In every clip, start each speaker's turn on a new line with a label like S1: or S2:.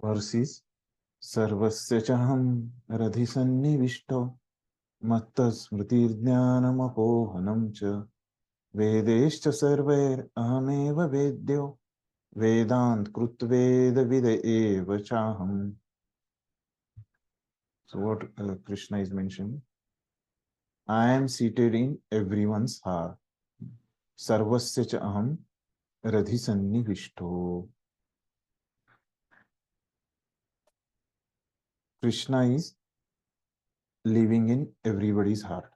S1: verses. Sarvasya chaham radhisannivishto matta smritirjnanamapohanam cha vedeshcha sarvair ahameva vedyo vedant krutveda vida eva chaham. So what Krishna is mentioning? I am seated in everyone's heart. Sarvasya cha aham radhisannivishto. Krishna is living in everybody's heart.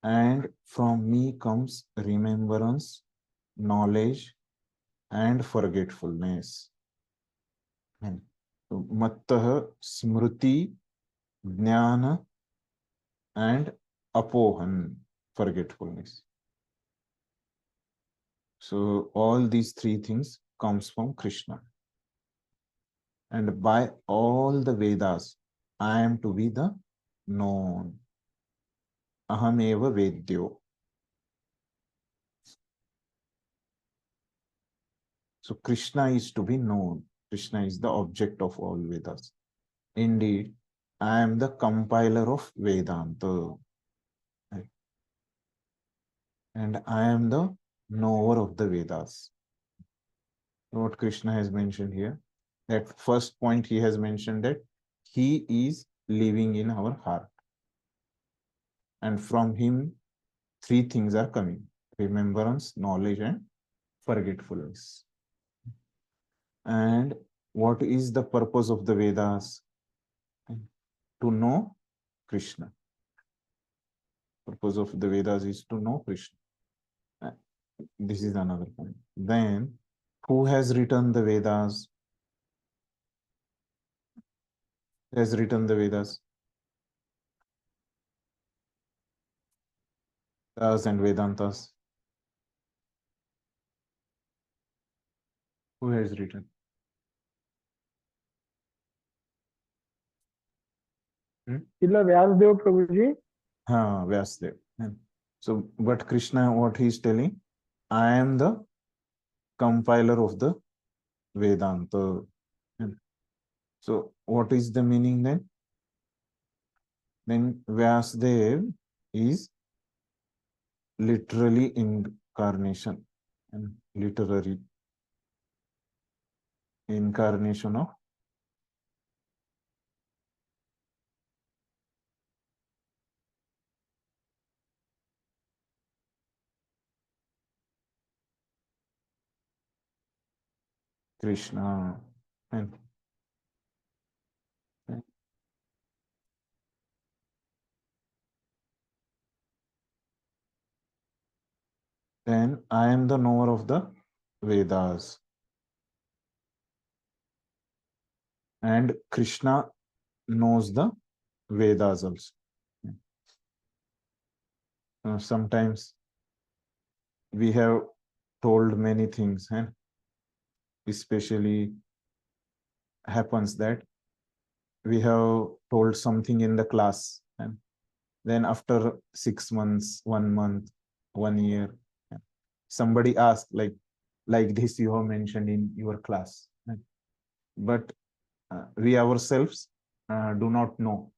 S1: And from me comes remembrance, knowledge, and forgetfulness. And mattah, smriti, jnana, and apohan, forgetfulness. So all these three things comes from Krishna. And by all the Vedas, I am to be the known. Ahameva vedyo. So Krishna is to be known. Krishna is the object of all Vedas. Indeed, I am the compiler of Vedanta. And I am the knower of the Vedas. What Krishna has mentioned here. At first point, he has mentioned that he is living in our heart. And from him, three things are coming: remembrance, knowledge, and forgetfulness. And what is the purpose of the Vedas? To know Krishna. Purpose of the Vedas is to know Krishna. This is another point. Then, who has written the Vedas? Has written the Vedas? Vedas and Vedantas. Who has written?
S2: Vyasdev Prabhuji.
S1: Vyasdev. So, but Krishna, what he is telling, I am the compiler of the Vedanta. So, what is the meaning then? Then Vyasdev is literally incarnation and literary incarnation of Krishna. And then I am the knower of the Vedas. And Krishna knows the Vedas also. Sometimes we have told many things, and especially happens that we have told something in the class, and then after 6 months, 1 month, 1 year, somebody asked like this you have mentioned in your class, but we ourselves do not know,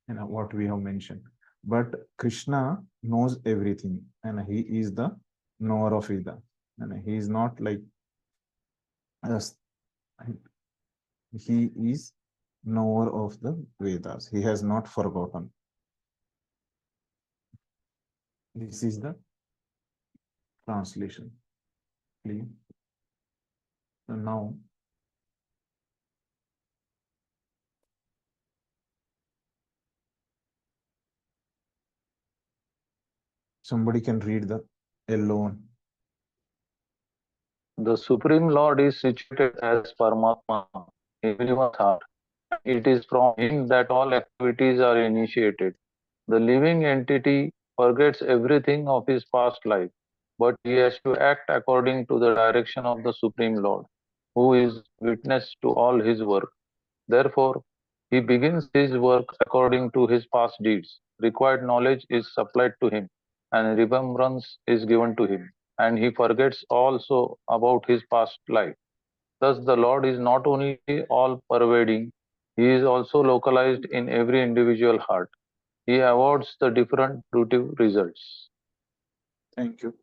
S1: what we have mentioned. But Krishna knows everything, and he is the knower of Veda, and he is not like us. He is knower of the Vedas. He has not forgotten. This is the translation. Please. So now somebody can read the alone.
S3: The Supreme Lord is situated as Paramatma in everyone's heart. It is from him that all activities are initiated. The living entity forgets everything of his past life, but he has to act according to the direction of the Supreme Lord, who is witness to all his work. Therefore, he begins his work according to his past deeds. Required knowledge is supplied to him, and remembrance is given to him, and he forgets also about his past life. Thus, the Lord is not only all pervading, He is also localized in every individual heart. He awards the different fruitive results.
S1: Thank you.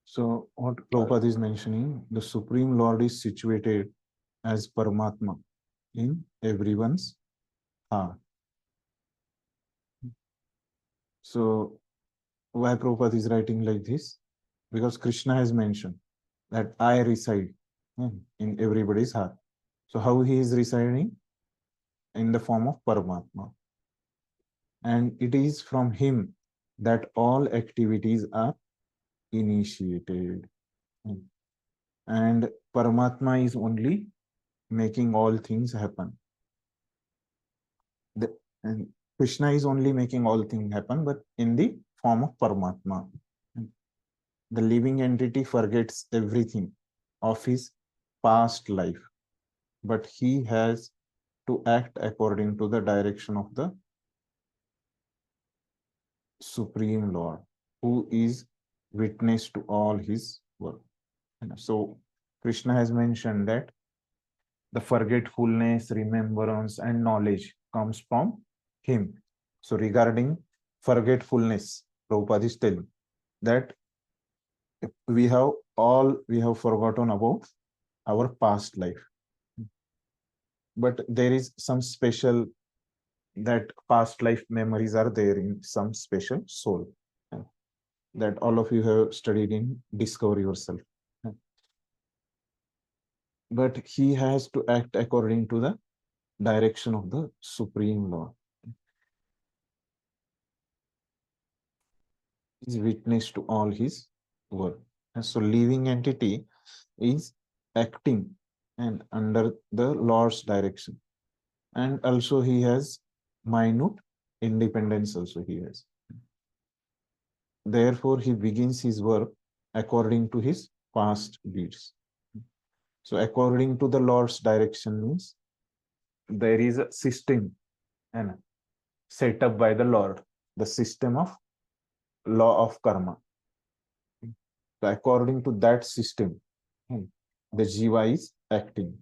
S1: So what Prabhupada is mentioning, the Supreme Lord is situated as Paramatma in everyone's heart. So why Prabhupada is writing like this? Because Krishna has mentioned that I reside in everybody's heart. So how he is residing? In the form of Paramatma. And it is from him that all activities are initiated. And Paramatma is only making all things happen. And Krishna is only making all things happen, but in the form of Paramatma. The living entity forgets everything of his past life, but he has to act according to the direction of the Supreme Lord, who is witness to all his work. So Krishna has mentioned that the forgetfulness, remembrance, and knowledge comes from him. So regarding forgetfulness, Prabhupada is telling that we have forgotten about our past life. But there is some special that past life memories are there in some special soul that all of you have studied in Discover Yourself. But he has to act according to the direction of the Supreme Lord. Is witness to all his work. And so living entity is acting and under the Lord's direction. And also he has minute independence also he has. Therefore, he begins his work according to his past deeds. So according to the Lord's direction means there is a system and set up by the Lord, the system of law of karma. So according to that system, the jiva is acting.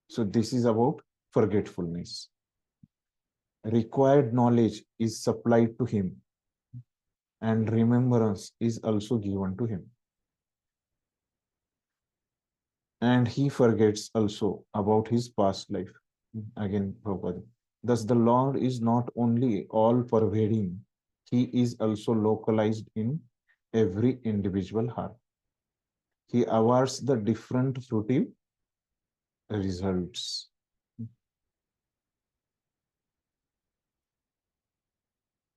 S1: So this is about forgetfulness. Required knowledge is supplied to him, and remembrance is also given to him. And he forgets also about his past life. Again, Prabhupada. Thus, the Lord is not only all-pervading, he is also localized in every individual heart. He awards the different fruitive results.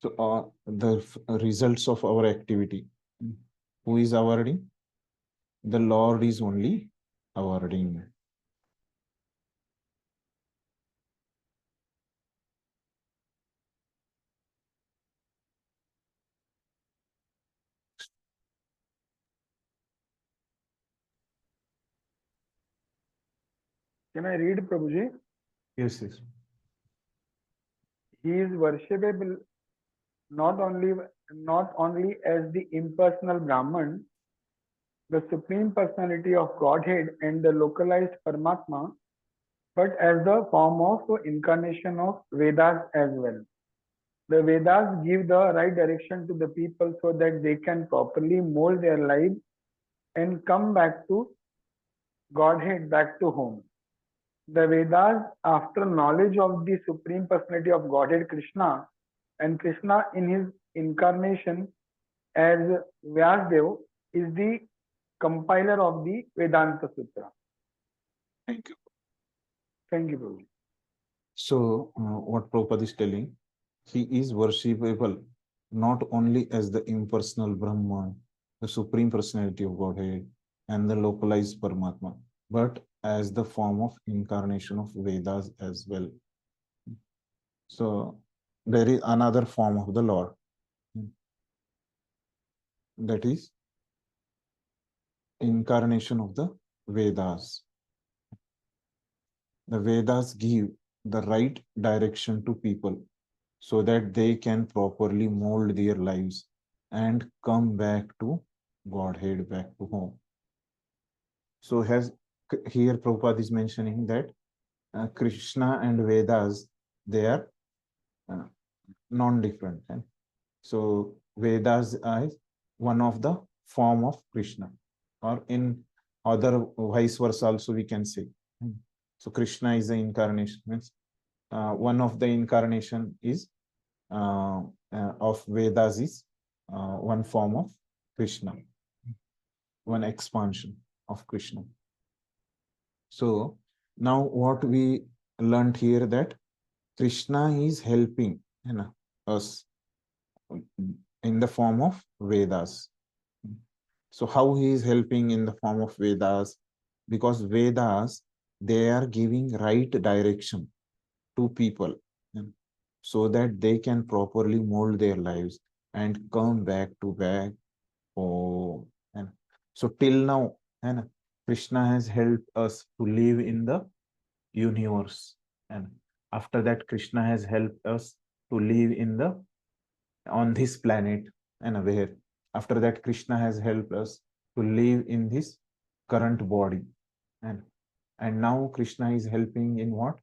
S1: So, the results of our activity. Who is awarding? The Lord is only awarding.
S2: Can I read, Prabhuji?
S1: Yes, yes.
S2: He is worshipable not only as the impersonal Brahman, the Supreme Personality of Godhead and the localized Paramatma, but as the form of incarnation of Vedas as well. The Vedas give the right direction to the people so that they can properly mold their lives and come back to Godhead, back to home. The Vedas, after knowledge of the Supreme Personality of Godhead Krishna, and Krishna in his incarnation as Vyasdev is the compiler of the Vedanta Sutra.
S1: Thank you.
S2: Thank you, Prabhu.
S1: So, what Prabhupada is telling, he is worshipable not only as the impersonal Brahman, the Supreme Personality of Godhead, and the localized Paramatma, but as the form of incarnation of Vedas as well. So, there is another form of the Lord, that is incarnation of the Vedas. The Vedas give the right direction to people so that they can properly mold their lives and come back to Godhead, back to home. So here Prabhupada is mentioning that Krishna and Vedas, they are uh, non-different. And so Vedas is one of the form of Krishna, or in other vice versa also we can say. So Krishna is the incarnation, means one of the incarnation is of Vedas is one form of Krishna, one expansion of Krishna. So now what we learned here, that Krishna is helping, you know, us in the form of Vedas. So how he is helping in the form of Vedas? Because Vedas, they are giving right direction to people, so that they can properly mold their lives and come back to back. Oh, and so till now, and Krishna has helped us to live in the universe, and after that, Krishna has helped us to live in the on this planet, and where after that, Krishna has helped us to live in this current body, and now Krishna is helping in what?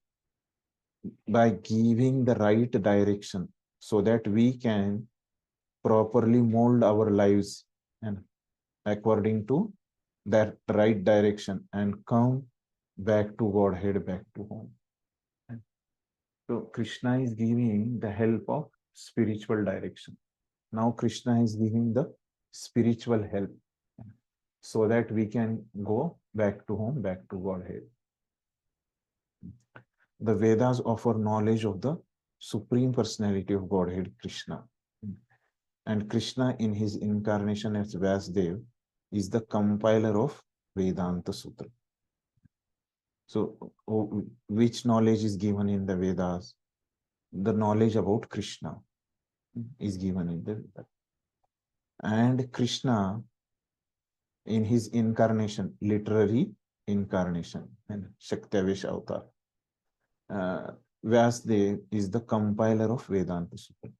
S1: By giving the right direction, so that we can properly mold our lives and according to that right direction and come back to Godhead, back to home. And so Krishna is giving the help of spiritual direction. Now Krishna is giving the spiritual help, so that we can go back to home, back to Godhead. The Vedas offer knowledge of the Supreme Personality of Godhead, Krishna. And Krishna, in his incarnation as Vyasdev, is the compiler of Vedanta Sutra. So, which knowledge is given in the Vedas? The knowledge about Krishna is given in the Vedas. And Krishna, in his incarnation, literary incarnation, and Shaktavesh avatar, Vyasdev is the compiler of Vedanta Sutra.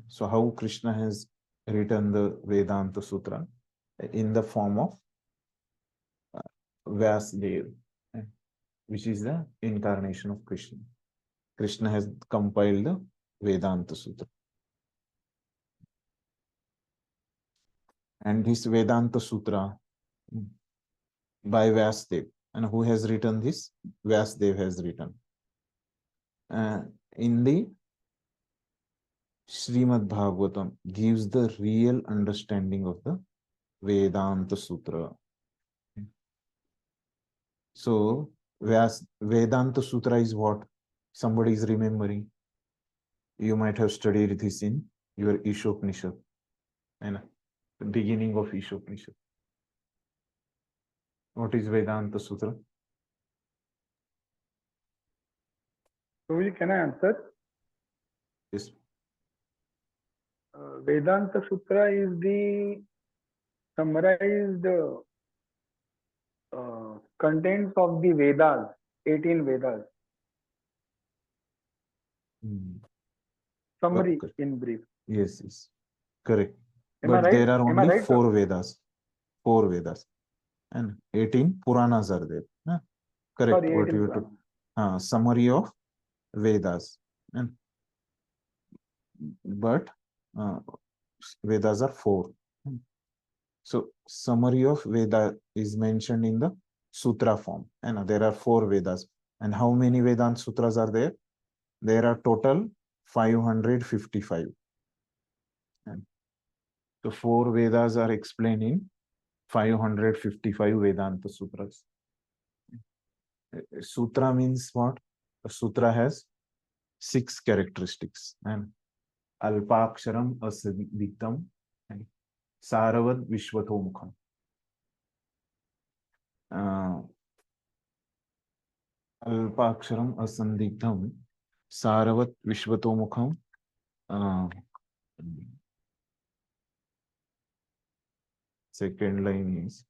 S1: So how Krishna has written the Vedanta Sutra? In the form of Vyasdev, which is the incarnation of Krishna. Krishna has compiled the Vedanta Sutra. And this Vedanta Sutra by Vyasdev. And who has written this? Vyasdev has written. In the Srimad Bhagavatam gives the real understanding of the Vedanta Sutra. So Vedanta Sutra is what? Somebody is remembering. You might have studied this in your Ishopanishad, and the beginning of Ishopanishad. What is Vedanta Sutra?
S2: So can I answer?
S1: Yes.
S2: Vedanta Sutra is the summarized contents of the Vedas, 18 Vedas. Summary in brief.
S1: Yes, yes, correct.
S2: Am I
S1: But
S2: right?
S1: there are
S2: Am I
S1: only
S2: right?
S1: four Vedas, and 18 Puranas are there. Correct.
S2: Sorry,
S1: What
S2: 18
S1: you to summary of Vedas, and but Vedas are four. So summary of Veda is mentioned in the sutra form, and there are four Vedas. And how many Vedanta sutras are there? There are total 555. And the four Vedas are explained in 555 Vedanta sutras. Sutra means what? A sutra has 6 characteristics, and Alpaksharam Asadiktam and Saravad Vishwatomukham. Alpaksharam Asandigdham Saravat Vishwatomukham. Second line is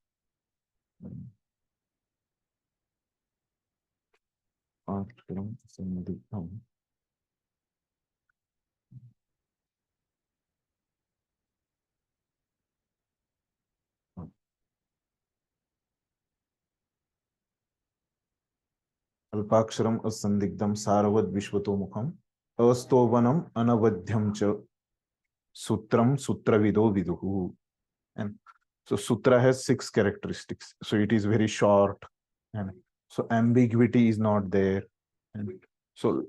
S1: Alpaksharam Asandigdham. Alpaksharam asandigdam saravad vishwatomukham astovanam anavadhyam cha sutram sutravido viduhu. And so sutra has 6 characteristics. So it is very short, and so ambiguity is not there. And so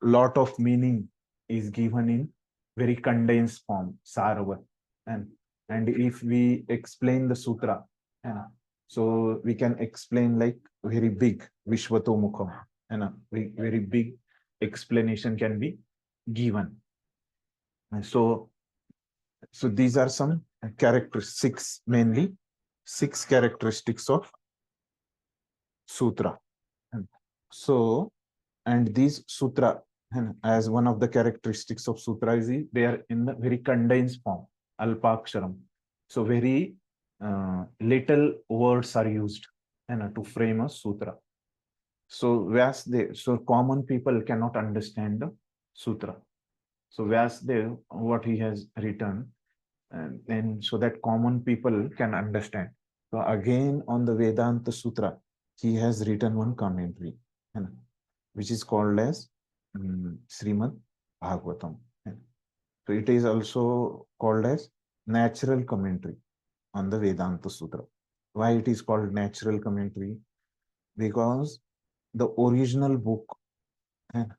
S1: lot of meaning is given in very condensed form, Saravat. And if we explain the sutra, and so we can explain like very big Vishwato Mukham, and a very big explanation can be given. And so these are some characteristics, mainly 6 characteristics of sutra. And so, and these sutra, and as one of the characteristics of sutra is they are in the very condensed form, alpaksharam. So very little words are used, and to frame a sutra. So so common people cannot understand the sutra. So Vyasdev, what he has written, and then so that common people can understand. So again on the Vedanta Sutra, he has written one commentary, and which is called as Srimad Bhagavatam. And so it is also called as natural commentary on the Vedanta Sutra. Why it is called natural commentary? Because the original book and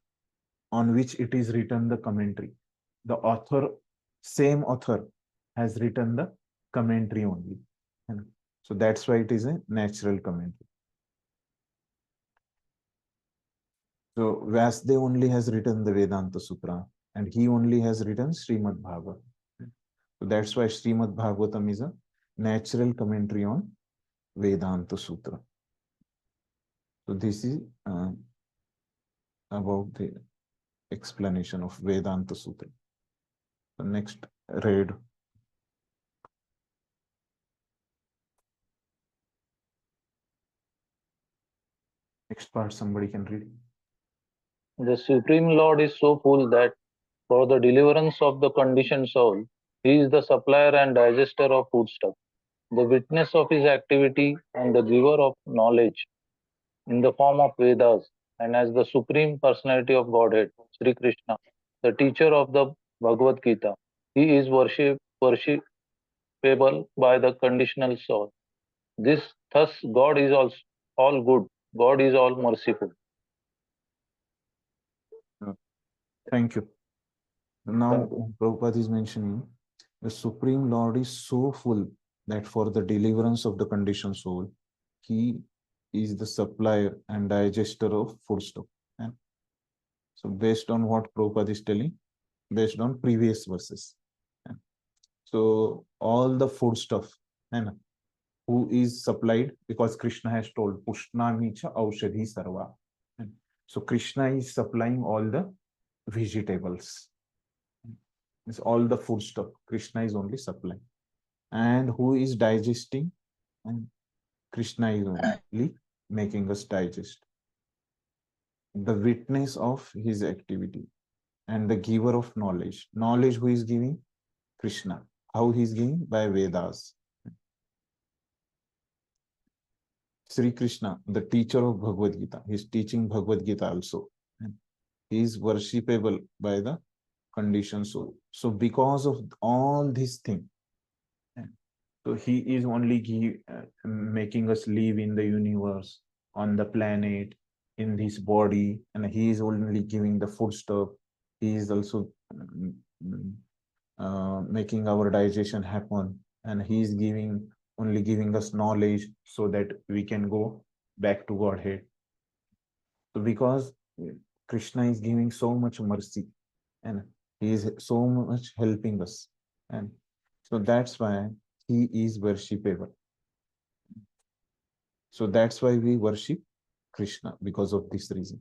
S1: on which it is written the commentary, the author, same author has written the commentary only. And so that's why it is a natural commentary. So Vyasdev only has written the Vedanta Sutra, and he only has written Srimad Bhagavatam. So that's why Srimad Bhagavatam is a natural commentary on Vedanta Sutra. So this is about the explanation of Vedanta Sutra. The next read. Next part somebody can read.
S3: The Supreme Lord is so full that for the deliverance of the conditioned soul, he is the supplier and digester of foodstuff, the witness of his activity and the giver of knowledge in the form of Vedas, and as the Supreme Personality of Godhead, Sri Krishna, the teacher of the Bhagavad Gita. He is worshipable by the conditional soul. Thus, God is all good. God is all merciful.
S1: Thank you. Now, Prabhupada is mentioning the Supreme Lord is so full that for the deliverance of the conditioned soul, he is the supplier and digester of foodstuff. And so, based on what Prabhupada is telling, based on previous verses. And so, all the foodstuff, and who is supplied, because Krishna has told Pushnami cha aushadhi sarva. And so, Krishna is supplying all the vegetables. It's all the food stuff. Krishna is only supplying. And who is digesting? And Krishna is only making us digest. The witness of his activity and the giver of knowledge. Knowledge who is giving? Krishna. How he is giving? By Vedas. Sri Krishna, the teacher of Bhagavad Gita, he is teaching Bhagavad Gita also. And he is worshipable by the conditioned soul. So because of all these things, so he is only making us live in the universe, on the planet, in this body, and he is only giving the food stuff. He is also making our digestion happen, and he is only giving us knowledge so that we can go back to Godhead. So because Krishna is giving so much mercy, and he is so much helping us, and so that's why he is worshipable. So that's why we worship Krishna, because of this reason.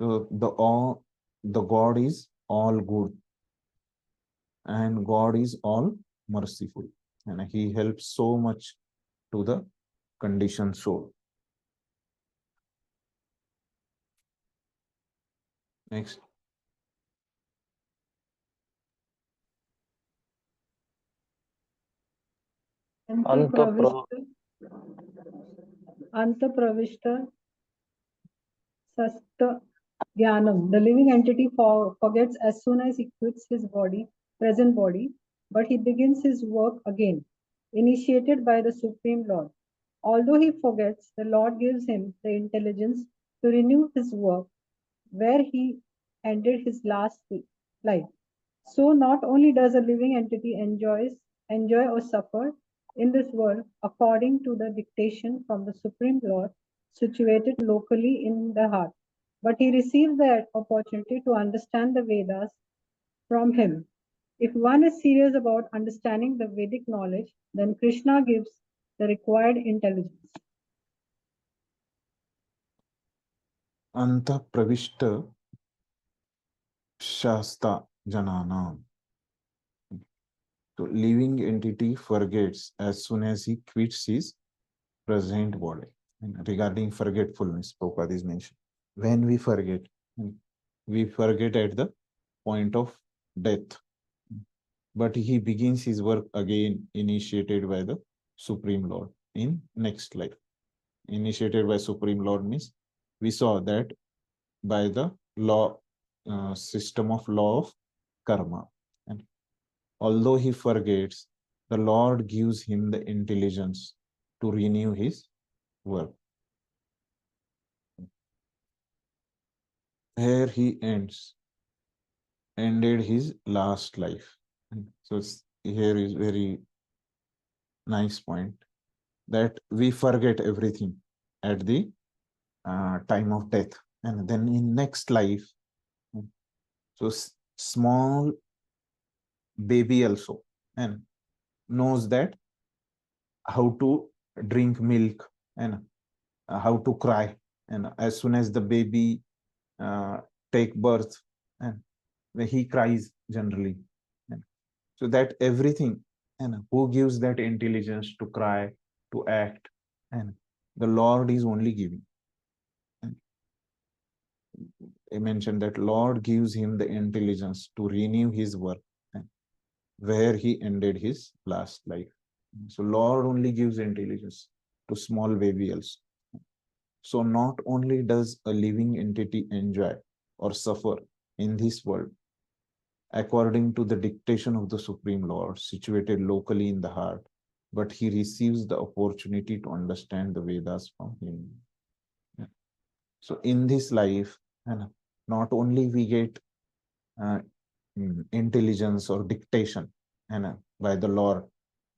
S1: So the God is all good, and God is all merciful, and he helps so much to the conditioned soul. Next.
S4: अंतप्रविष्ट Sasta Jnanam. The living entity forgets as soon as he quits his body, present body, but he begins his work again, initiated by the Supreme Lord. Although he forgets, the Lord gives him the intelligence to renew his work where he ended his last life. So not only does a living entity enjoy or suffer in this world according to the dictation from the Supreme Lord situated locally in the heart, but he receives the opportunity to understand the Vedas from him. If one is serious about understanding the Vedic knowledge, then Krishna gives the required intelligence.
S1: Anta pravishta shasta jananam. So living entity forgets as soon as he quits his present body. And regarding forgetfulness, Prabhupada is mentioned. When we forget at the point of death. But he begins his work again, initiated by the Supreme Lord in next life. Initiated by Supreme Lord means we saw that by the law system of law of karma. And although he forgets, the Lord gives him the intelligence to renew his work. Here he ended his last life. And so here is very nice point that we forget everything at the time of death, and then in next life, so small baby also and knows that how to drink milk and how to cry, and as soon as the baby take birth and when he cries generally, and so that everything, and who gives that intelligence to cry, to act, and the Lord is only giving. I mentioned that Lord gives him the intelligence to renew his work where he ended his last life. So Lord only gives intelligence to small baby also. So not only does a living entity enjoy or suffer in this world, according to the dictation of the Supreme Lord situated locally in the heart, but he receives the opportunity to understand the Vedas from him. So in this life, and not only we get uh, intelligence or dictation and by the Lord,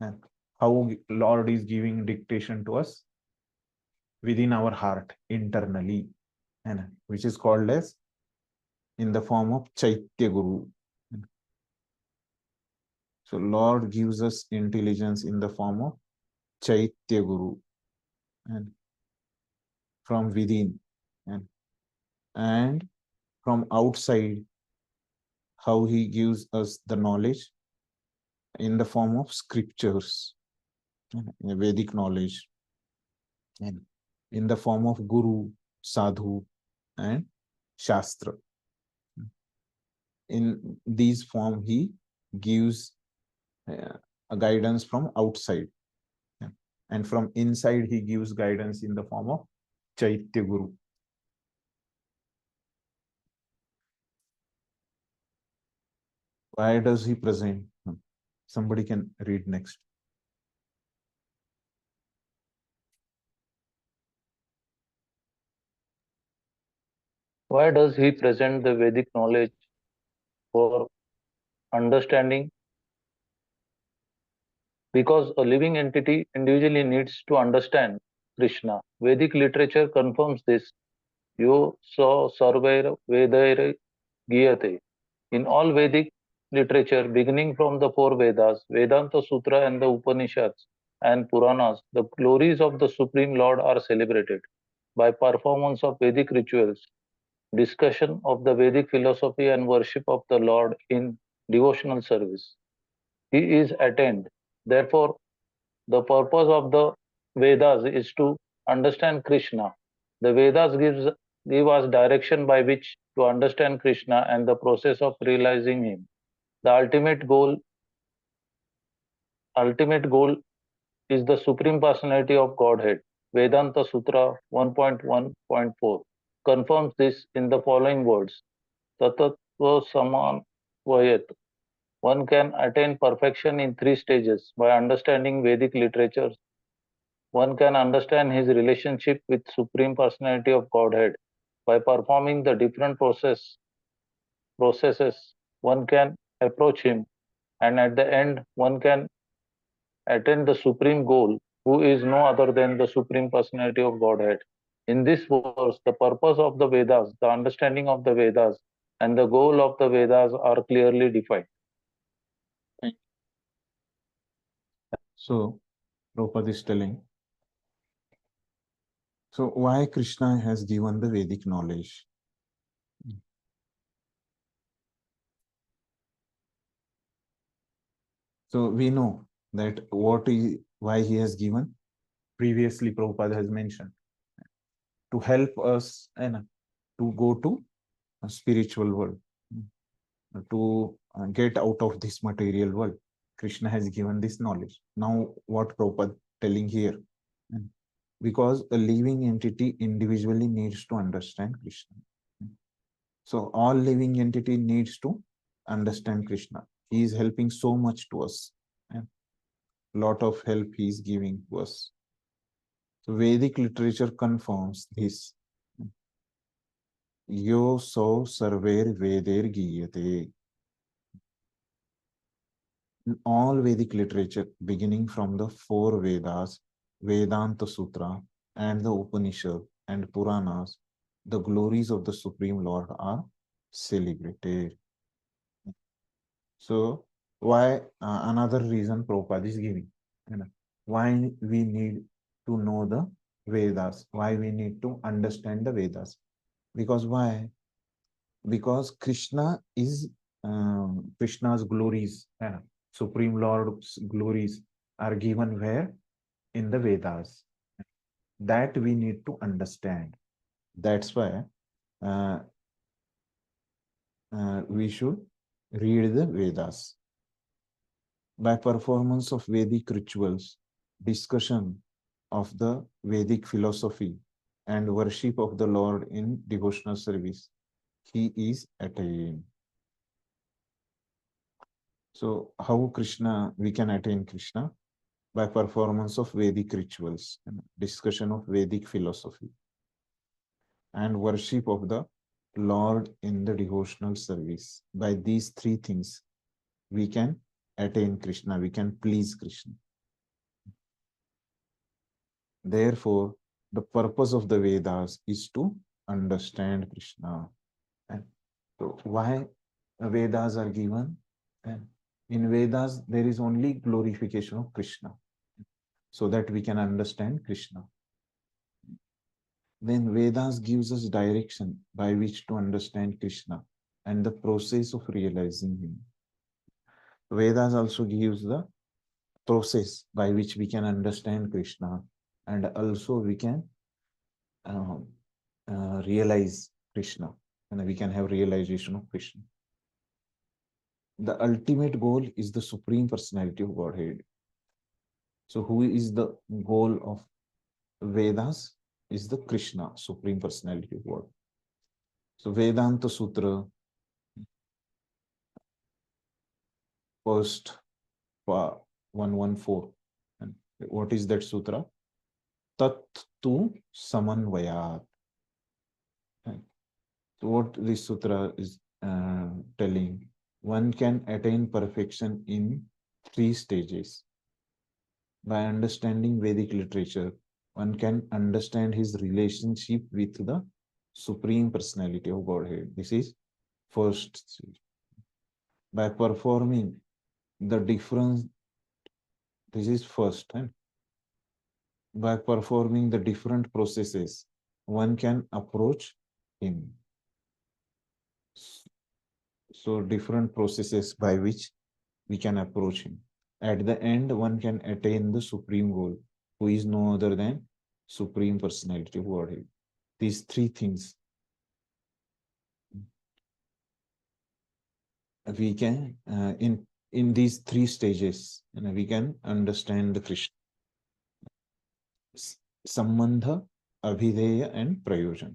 S1: and how Lord is giving dictation to us within our heart internally, and which is called as in the form of Chaitya Guru. So Lord gives us intelligence in the form of Chaitya Guru and from within, and from outside, how he gives us the knowledge in the form of scriptures, Vedic knowledge, and in the form of Guru, Sadhu, and Shastra. In these form, he gives a guidance from outside, and from inside, he gives guidance in the form of Chaitya Guru. Why does he present? Somebody can read next.
S3: Why does he present the Vedic knowledge for understanding? Because a living entity individually needs to understand Krishna. Vedic literature confirms this. Yo so sarvair vedair giyate. In all Vedic literature, beginning from the four Vedas, Vedanta Sutra, and the Upanishads and Puranas, the glories of the Supreme Lord are celebrated by performance of Vedic rituals, discussion of the Vedic philosophy, and worship of the Lord in devotional service. He is attained. Therefore, the purpose of the Vedas is to understand Krishna. The Vedas give us direction by which to understand Krishna and the process of realizing him. The ultimate goal is the Supreme Personality of Godhead. Vedanta Sutra 1.1.4. confirms this in the following words: Tatatva saman vayat. One can attain perfection in 3 stages by understanding Vedic literature. One can understand his relationship with Supreme Personality of Godhead by performing the different processes. One can approach him, and at the end, one can attain the supreme goal, who is no other than the Supreme Personality of Godhead. In this verse, the purpose of the Vedas, the understanding of the Vedas, and the goal of the Vedas are clearly defined.
S1: So Prabhupada is telling, so why Krishna has given the Vedic knowledge? So we know that why he has given. Previously, Prabhupada has mentioned to help us and to go to a spiritual world, to get out of this material world. Krishna has given this knowledge. Now, what Prabhupada telling here? Because a living entity individually needs to understand Krishna. So all living entity needs to understand Krishna. He is helping so much to us. And lot of help he is giving to us. So Vedic literature confirms this. Yo so sarver veder giyate. In all Vedic literature, beginning from the 4 Vedas, Vedanta Sutra, and the Upanishad and Puranas, the glories of the Supreme Lord are celebrated. So, why another reason Prabhupada is giving? Why we need to know the Vedas? Why we need to understand the Vedas? Because why? Because Krishna is Krishna's glories, Supreme Lord's glories are given where? In the Vedas. That we need to understand. That's why we should read the Vedas. By performance of Vedic rituals, discussion of the Vedic philosophy, and worship of the Lord in devotional service, he is attained. So, how Krishna, we can attain Krishna? By performance of Vedic rituals, discussion of Vedic philosophy, and worship of the Lord in the devotional service. By these 3 things, we can attain Krishna, we can please Krishna. Therefore, the purpose of the Vedas is to understand Krishna. And so, why Vedas are given? And in Vedas, there is only glorification of Krishna, so that we can understand Krishna. Then Vedas gives us direction by which to understand Krishna and the process of realizing him. Vedas also gives the process by which we can understand Krishna, and also we can realize Krishna, and we can have realization of Krishna. The ultimate goal is the Supreme Personality of Godhead. So who is the goal of Vedas? Is the Krishna, Supreme Personality of God. So Vedanta Sutra, first 114. And what is that sutra? Tat tu samanvayat. So what this sutra is telling? One can attain perfection in 3 stages. By understanding Vedic literature, one can understand his relationship with the Supreme Personality of Godhead. This is first stage. By performing the different, this is first, and by performing the different processes, one can approach him. So different processes by which we can approach him. At the end, one can attain the supreme goal, who is no other than Supreme Personality of Godhead. These 3 things we can in these 3 stages, we can understand the Krishna. Sambandha, Abhideya, and Prayojan.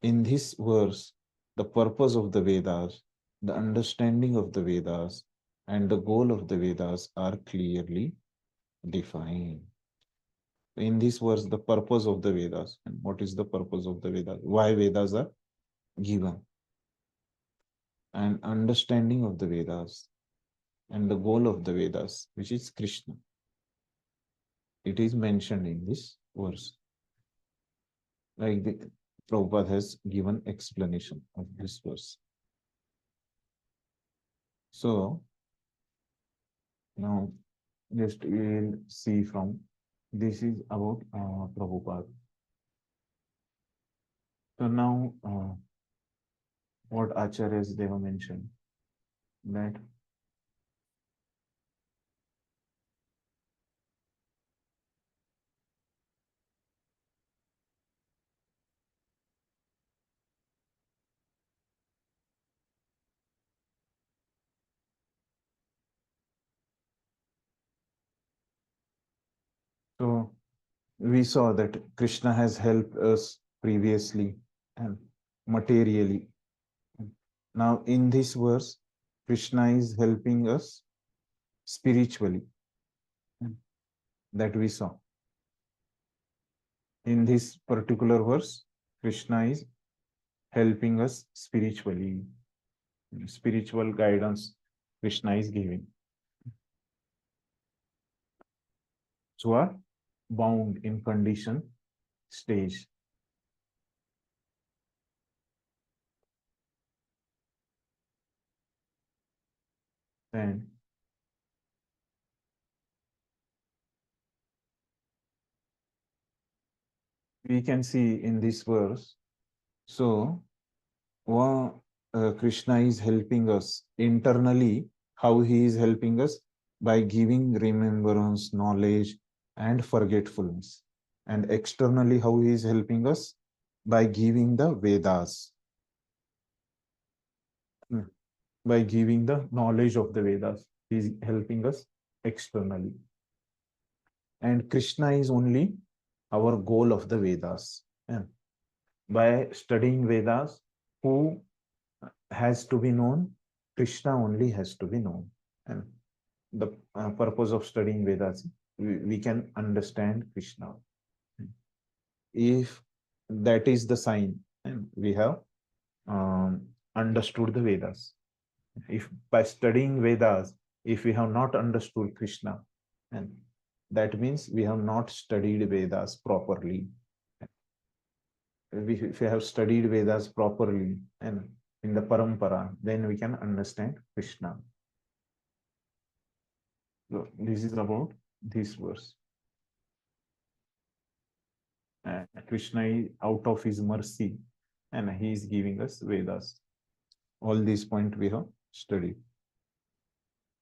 S1: in this verse, the purpose of the Vedas, the understanding of the Vedas, and the goal of the Vedas are clearly defined. In this verse, the purpose of the Vedas, and what is the purpose of the Vedas, why Vedas are given, and understanding of the Vedas, and the goal of the Vedas, which is Krishna. It is mentioned in this verse. Like the Prabhupada has given explanation of this verse. So now just we'll see from this is about Prabhupada. So now what acharyas they have mentioned that so we saw that Krishna has helped us previously and materially. Now in this verse, Krishna is helping us spiritually. That we saw. In this particular verse, Krishna is helping us spiritually. Spiritual guidance Krishna is giving. So are bound in condition stage. Then we can see in this verse, so Krishna is helping us internally. How he is helping us? By giving remembrance, knowledge, and forgetfulness. And externally, how he is helping us? By giving the Vedas. By giving the knowledge of the Vedas. He is helping us externally. And Krishna is only our goal of the Vedas. And by studying Vedas, who has to be known? Krishna only has to be known. And the purpose of studying Vedas, we can understand Krishna. If that is the sign, and we have understood the Vedas. If by studying Vedas, if we have not understood Krishna, and that means we have not studied Vedas properly. If we have studied Vedas properly and in the parampara, then we can understand Krishna. So this is about this verse. And Krishna is out of his mercy and he is giving us Vedas. All these points we have studied.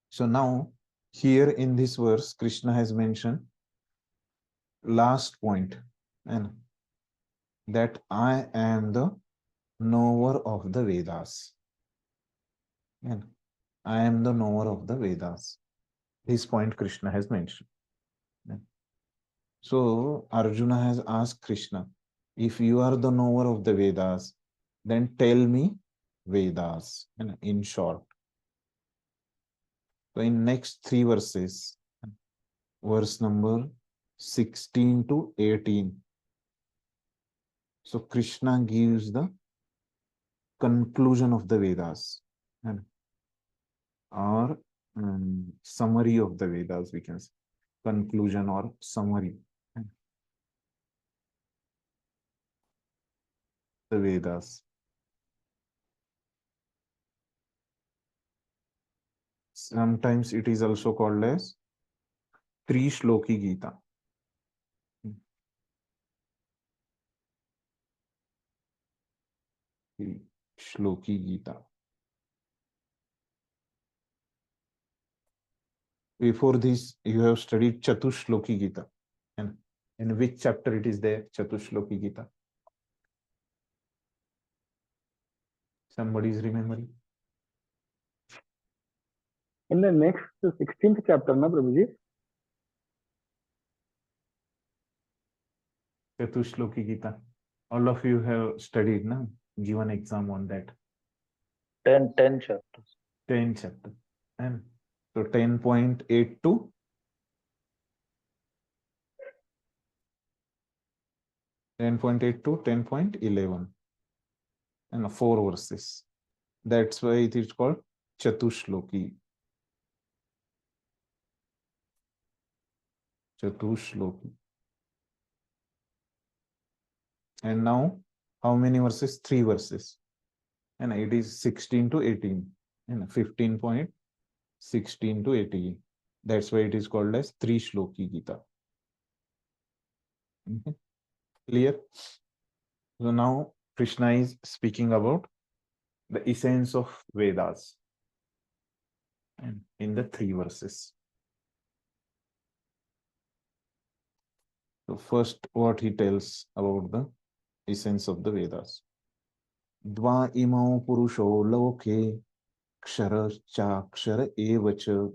S1: So now here in this verse, Krishna has mentioned last point, and that I am the knower of the Vedas. And I am the knower of the Vedas. This point Krishna has mentioned. So Arjuna has asked Krishna, if you are the knower of the Vedas, then tell me Vedas, and in short. So in next three verses, verse number 16 to 18. So Krishna gives the conclusion of the Vedas, and or summary of the Vedas, we can say. Conclusion or summary. The Vedas. Sometimes it is also called as Tri-Shloki Gita. Shloki Gita. Before this, you have studied Chatushloki Gita. And in which chapter it is there, Chatushloki Gita? Somebody is remembering?
S2: In the next 16th chapter, na Prabhuji?
S1: Chatushloki Gita. All of you have studied, na? Given exam on that.
S3: 10 chapters.
S1: 10 chapter. And so 10.82. 10.8 to 10.11 and 4 verses. That's why it is called Chatushloki. Chatushloki. And now, how many verses? 3 verses. And it is 16 to 18. And 15.16 to 18. That's why it is called as Tri Shloki Gita. Okay. Clear? So now Krishna is speaking about the essence of Vedas and in the 3 verses. So first, what he tells about the essence of the Vedas. Dva imau purusho loke kshara chakshara eva cha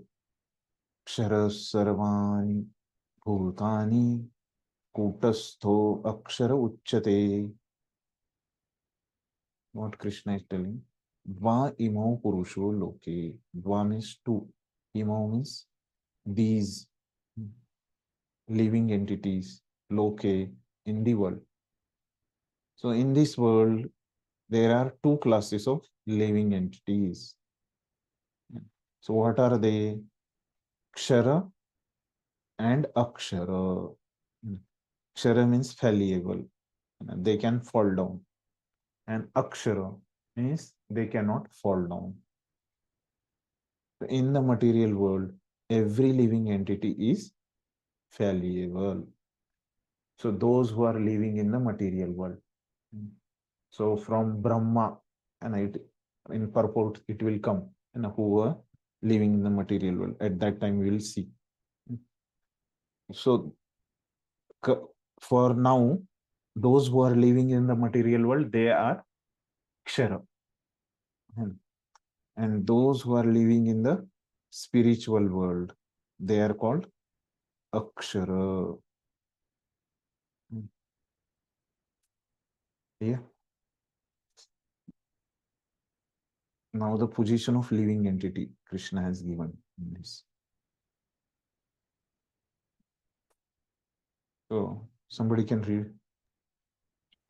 S1: kshara sarvani bhutani kutastho akshara uchyate. What Krishna is telling. Dva imau purusho loke. Dva means 2. Imau means these living entities, loke, in the world. So in this world, there are 2 classes of living entities. So what are they? Kshara and Akshara. Kshara means fallible. They can fall down. And Akshara means they cannot fall down. In the material world, every living entity is fallible. So those who are living in the material world. So from Brahma, and in purport it will come, and who are living in the material world. At that time we will see. So for now, those who are living in the material world, they are Kshara. And those who are living in the spiritual world, they are called Akshara. Yeah. Now the position of living entity Krishna has given in this. So somebody can read.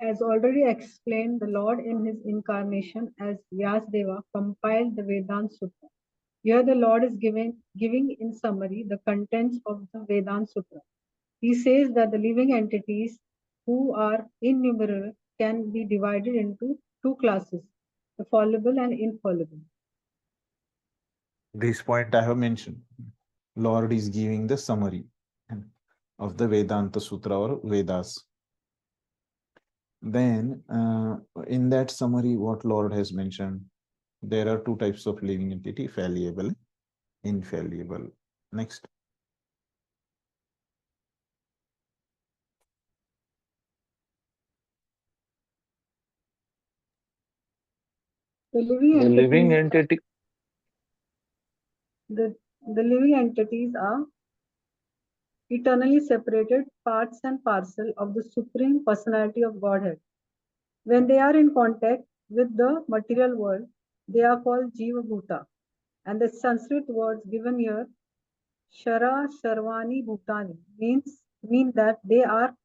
S4: As already explained, the Lord in his incarnation as Vyasdeva compiled the Vedanta Sutra. Here the Lord is giving in summary the contents of the Vedanta Sutra. He says that the living entities who are innumerable can be divided into 2 classes, the fallible and infallible.
S1: This point I have mentioned. Lord is giving the summary of the Vedanta Sutra or Vedas. Then in that summary, what Lord has mentioned, there are 2 types of living entity, fallible, infallible. Next.
S4: The living
S3: The living
S4: entities,
S3: entity.
S4: the living entities are eternally separated parts and parcel of the Supreme Personality of Godhead. When they are in contact with the material world, they are called Jiva Bhuta. And the Sanskrit words given here, Shara, Sharvani, Bhutani, mean that they are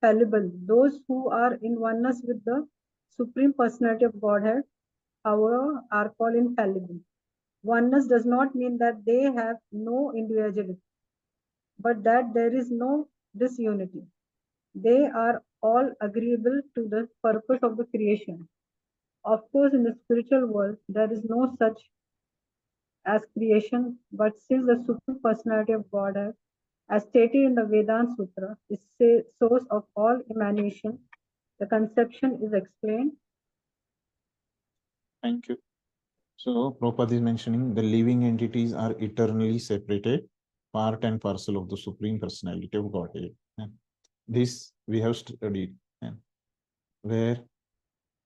S4: fallible. Those who are in oneness with the Supreme Personality of Godhead, however, are called infallible. Oneness does not mean that they have no individuality, but that there is no disunity. They are all agreeable to the purpose of the creation. Of course, in the spiritual world, there is no such as creation, but since the Supreme Personality of Godhead, as stated in the Vedanta Sutra, is the source of all emanation, the conception is explained.
S1: Thank you. So Prabhupada is mentioning the living entities are eternally separated, part and parcel of the Supreme Personality of Godhead. This we have studied. Where?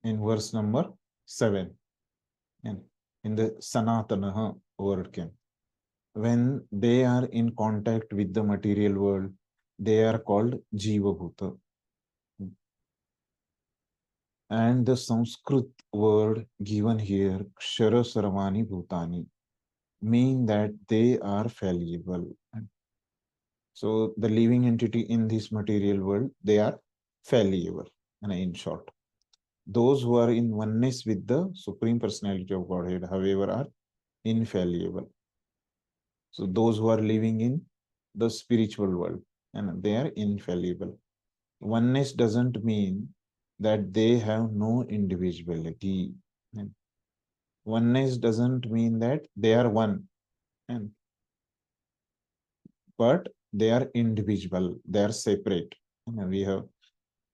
S1: In verse number 7. And in the Sanatana word came. When they are in contact with the material world, they are called Jiva Bhuta. And the Sanskrit word given here, Kshara Sarvani Bhutani, mean that they are fallible. So the living entity in this material world, they are fallible. And in short, those who are in oneness with the Supreme Personality of Godhead, however, are infallible. So those who are living in the spiritual world, and they are infallible. Oneness doesn't mean that they have no individuality. And oneness doesn't mean that they are one, and but they are individual, they are separate. And we have,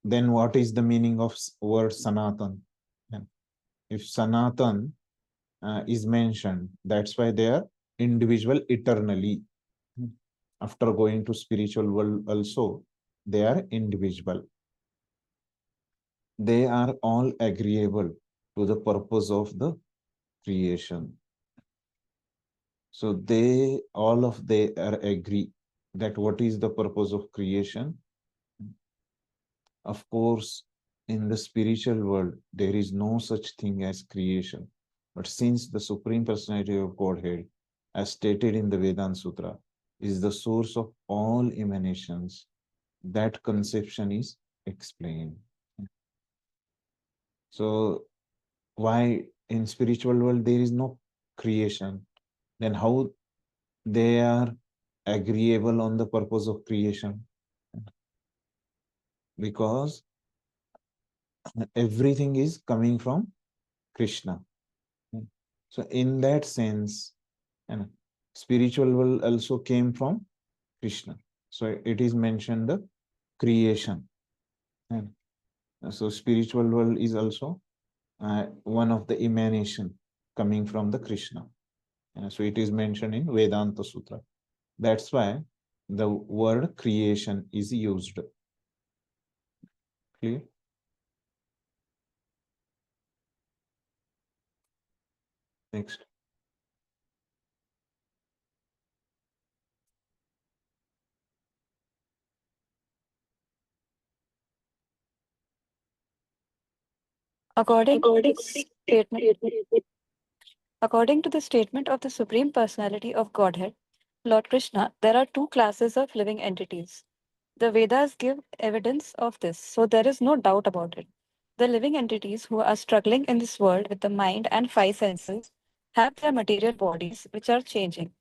S1: then what is the meaning of word Sanatan? And if Sanatan is mentioned, that's why they are individual eternally. After going to spiritual world also, they are individual. They are all agreeable to the purpose of the creation. So they, all of they are agree that what is the purpose of creation. Of course, in the spiritual world, there is no such thing as creation. But since the Supreme Personality of Godhead, as stated in the Vedanta Sutra, is the source of all emanations, that conception is explained. So why in spiritual world there is no creation? Then how they are agreeable on the purpose of creation? Because everything is coming from Krishna. So in that sense, and spiritual world also came from Krishna. So it is mentioned the creation. And so spiritual world is also one of the emanation coming from the Krishna. So it is mentioned in Vedanta Sutra. That's why the word creation is used. Clear? Next.
S5: According to the statement of the Supreme Personality of Godhead, Lord Krishna, there are two classes of living entities. The Vedas give evidence of this, so there is no doubt about it. The living entities who are struggling in this world with the mind and five senses have their material bodies which are changing.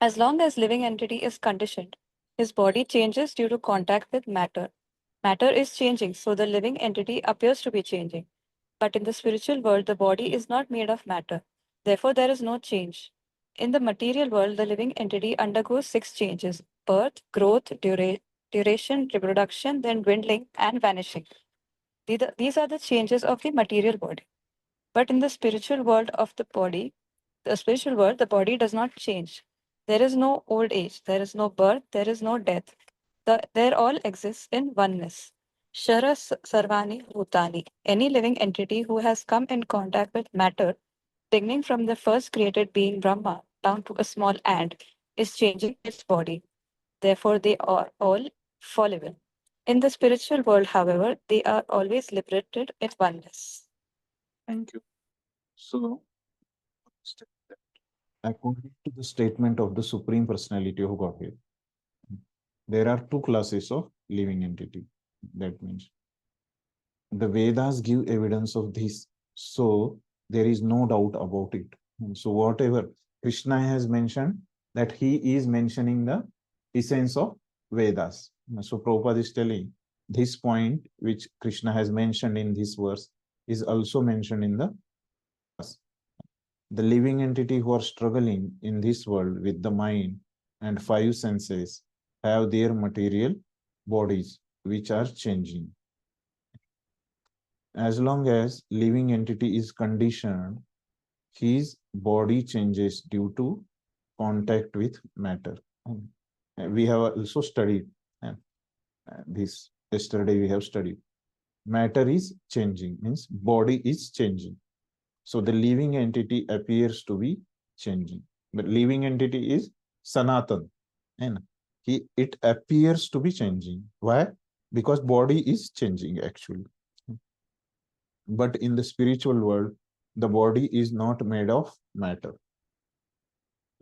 S5: As long as living entity is conditioned, his body changes due to contact with matter. Matter is changing, so the living entity appears to be changing. But in the spiritual world, the body is not made of matter. Therefore, there is no change. In the material world, the living entity undergoes six changes: birth, growth, duration, reproduction, then dwindling, and vanishing. These are the changes of the material body. But in the spiritual world of the spiritual world, the body does not change. There is no old age, there is no birth, there is no death. There all exists in oneness. Shara Sarvani Bhutani. Any living entity who has come in contact with matter, beginning from the first created being Brahma down to a small ant, is changing its body. Therefore, they are all fallible. In the spiritual world, however, they are always liberated in oneness.
S1: Thank you. So, according to the statement of the Supreme Personality of Godhead, there are two classes of living entity. That means the Vedas give evidence of this. So there is no doubt about it. So whatever Krishna has mentioned, that he is mentioning the essence of Vedas. So Prabhupada is telling this point which Krishna has mentioned in this verse is also mentioned in the living entity who are struggling in this world with the mind and five senses have their material bodies which are changing. As long as living entity is conditioned, his body changes due to contact with matter. We have also studied this yesterday. We have studied matter is changing, means body is changing. So the living entity appears to be changing. The living entity is Sanatan, and it appears to be changing. Why? Because body is changing actually. But in the spiritual world, the body is not made of matter.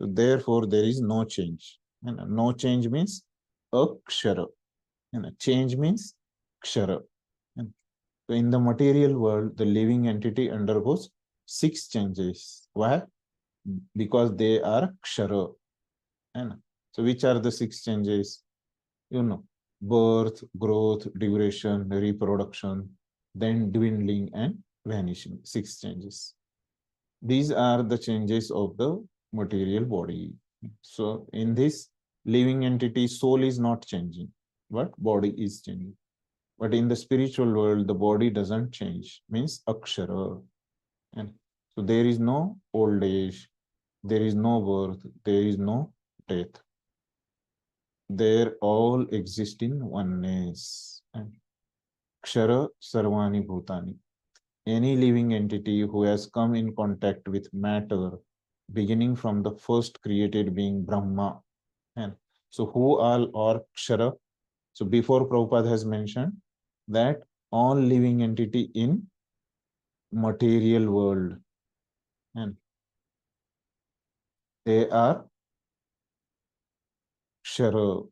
S1: So therefore, there is no change. And no change means akshara. And change means kshara. And so in the material world, the living entity undergoes 6 changes. Why? Because they are kshara. And so which are the 6 changes? You know, birth, growth, duration, reproduction, then dwindling and vanishing. 6 changes. These are the changes of the material body. So in this living entity, soul is not changing, but body is changing. But in the spiritual world, the body doesn't change, means akshara. And so there is no old age, there is no birth, there is no death. They all exist in oneness. And kshara sarvani bhutani. Any living entity who has come in contact with matter, beginning from the first created being Brahma. And so who all are kshara? So before Prabhupada has mentioned that all living entity in material world, and they are kshara.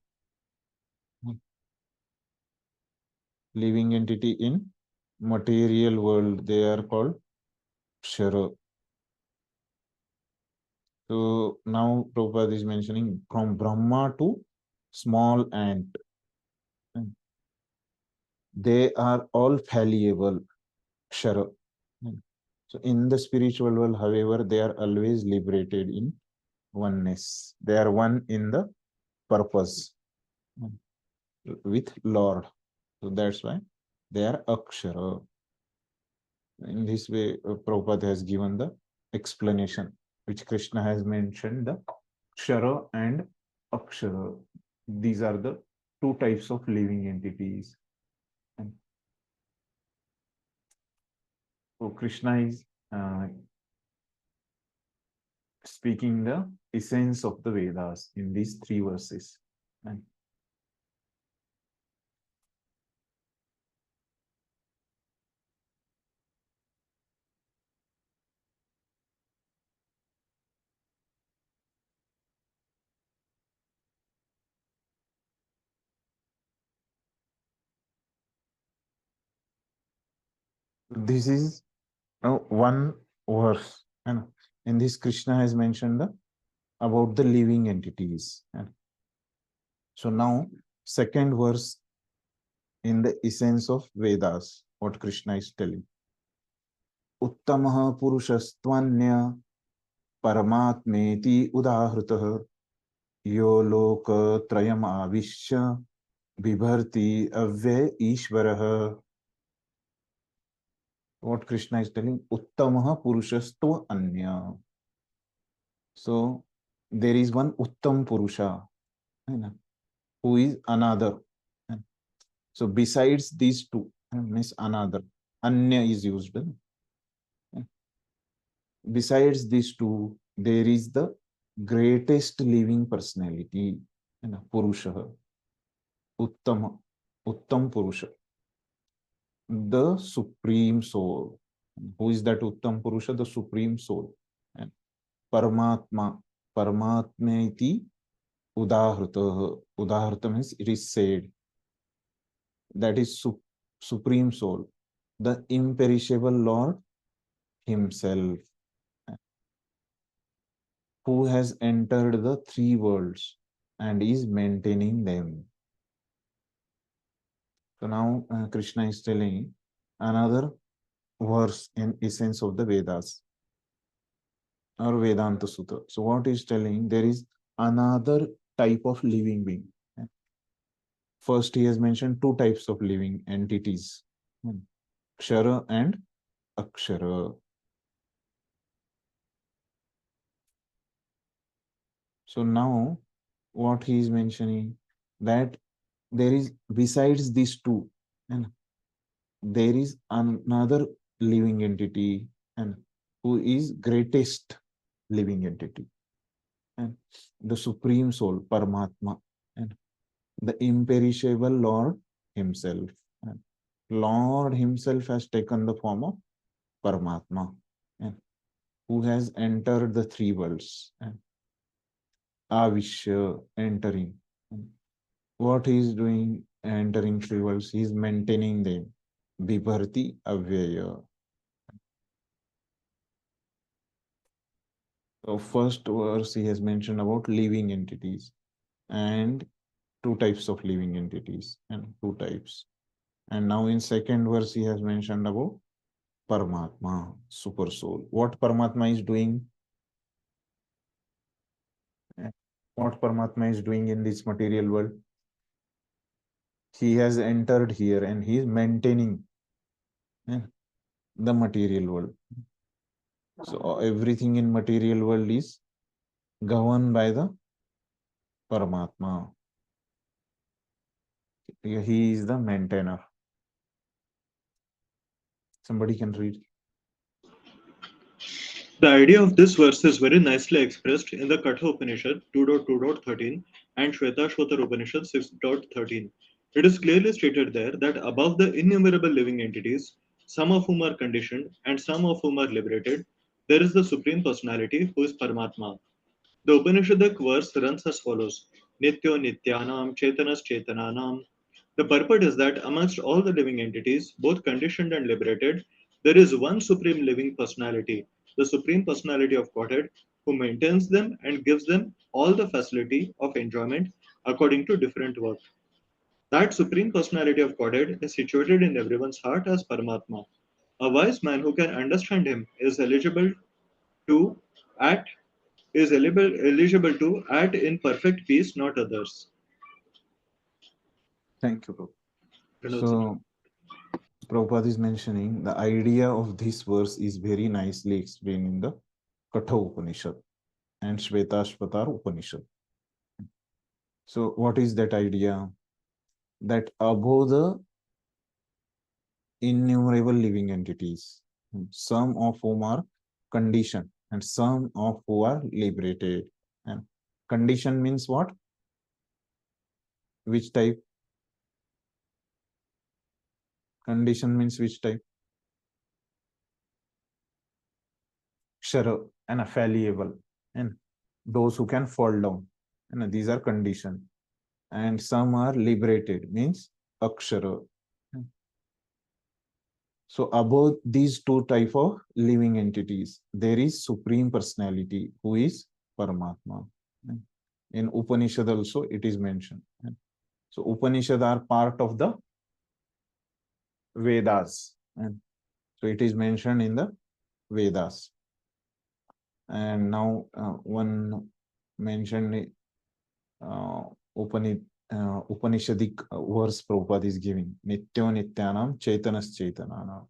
S1: Living entity in material world, they are called kshara. So now Prabhupada is mentioning from Brahma to small ant. They are all fallible, kshara. So in the spiritual world, however, they are always liberated in oneness. They are one in the purpose with Lord. So that's why they are akshara. In this way, Prabhupada has given the explanation, which Krishna has mentioned, the kshara and akshara. These are the 2 types of living entities. And so Krishna is speaking the essence of the Vedas in these 3 verses. And this is one verse. And in this, Krishna has mentioned about the living entities. And so now, second verse in the essence of Vedas, what Krishna is telling. Uttamah purushastvanya paramatmeti udahritah yo loka trayam avishya vibharti avya ishvarah. What Krishna is telling, Uttamah Purushastva Anya. So there is one Uttam Purusha, who is another. So besides these 2, means another, Anya is used. Besides these 2, there is the greatest living personality, Purusha, Uttama, Uttam Purusha, the supreme soul. Who is that Uttam Purusha? The supreme soul. And Paramatma, Paramatmeti Udahrita. Udahrita means it is said. That is supreme soul, the imperishable Lord himself, who has entered the 3 worlds and is maintaining them. So now Krishna is telling another verse in essence of the Vedas or Vedanta Sutta. So what is telling, there is another type of living being. First, he has mentioned 2 types of living entities, Kshara and Akshara. So now what he is mentioning, that there is, besides these 2, and there is another living entity, and who is greatest living entity, and the supreme soul, Paramatma, and the imperishable Lord himself. And Lord himself has taken the form of Paramatma, and who has entered the three worlds, and Avishya, entering. And what he is doing, entering three worlds, he is maintaining them. Bibharti Avyaya. So first verse he has mentioned about living entities and two types of living entities and two types. And now in second verse he has mentioned about Paramatma, super soul. What Paramatma is doing? What Paramatma is doing in this material world? He has entered here and he is maintaining the material world. So everything in material world is governed by the Paramatma. He is the maintainer. Somebody can read.
S6: The idea of this verse is very nicely expressed in the Katha Upanishad 2.2.13 and Shvetashvatar Upanishad 6.13. It is clearly stated there that above the innumerable living entities, some of whom are conditioned and some of whom are liberated, there is the Supreme Personality who is Paramatma. The Upanishadic verse runs as follows: Nityo Nityanam Chetanas Chetananam. The purport is that amongst all the living entities, both conditioned and liberated, there is one supreme living personality, the Supreme Personality of Godhead, who maintains them and gives them all the facility of enjoyment according to different work. That Supreme Personality of Godhead is situated in everyone's heart as Paramatma. A wise man who can understand him is eligible to act eligible to act in perfect peace, not others.
S1: Thank you, Prabhu.
S6: Pranavji.
S1: So Prabhupada is mentioning the idea of this verse is very nicely explained in the Katha Upanishad and Shvetashvatar Upanishad. So what is that idea? That above the innumerable living entities, some of whom are conditioned and some of who are liberated. And condition means what? Which type? Condition means which type? Kshara and fallible, and those who can fall down. And these are conditioned. And some are liberated, means akshara. So above these two type of living entities, there is Supreme Personality who is Paramatma. In Upanishad also it is mentioned. So Upanishad are part of the Vedas. So it is mentioned in the Vedas. And now one mentioned Upanishadic verse Prabhupada is giving. Nityo Nityanam Chaitanas Chaitananam.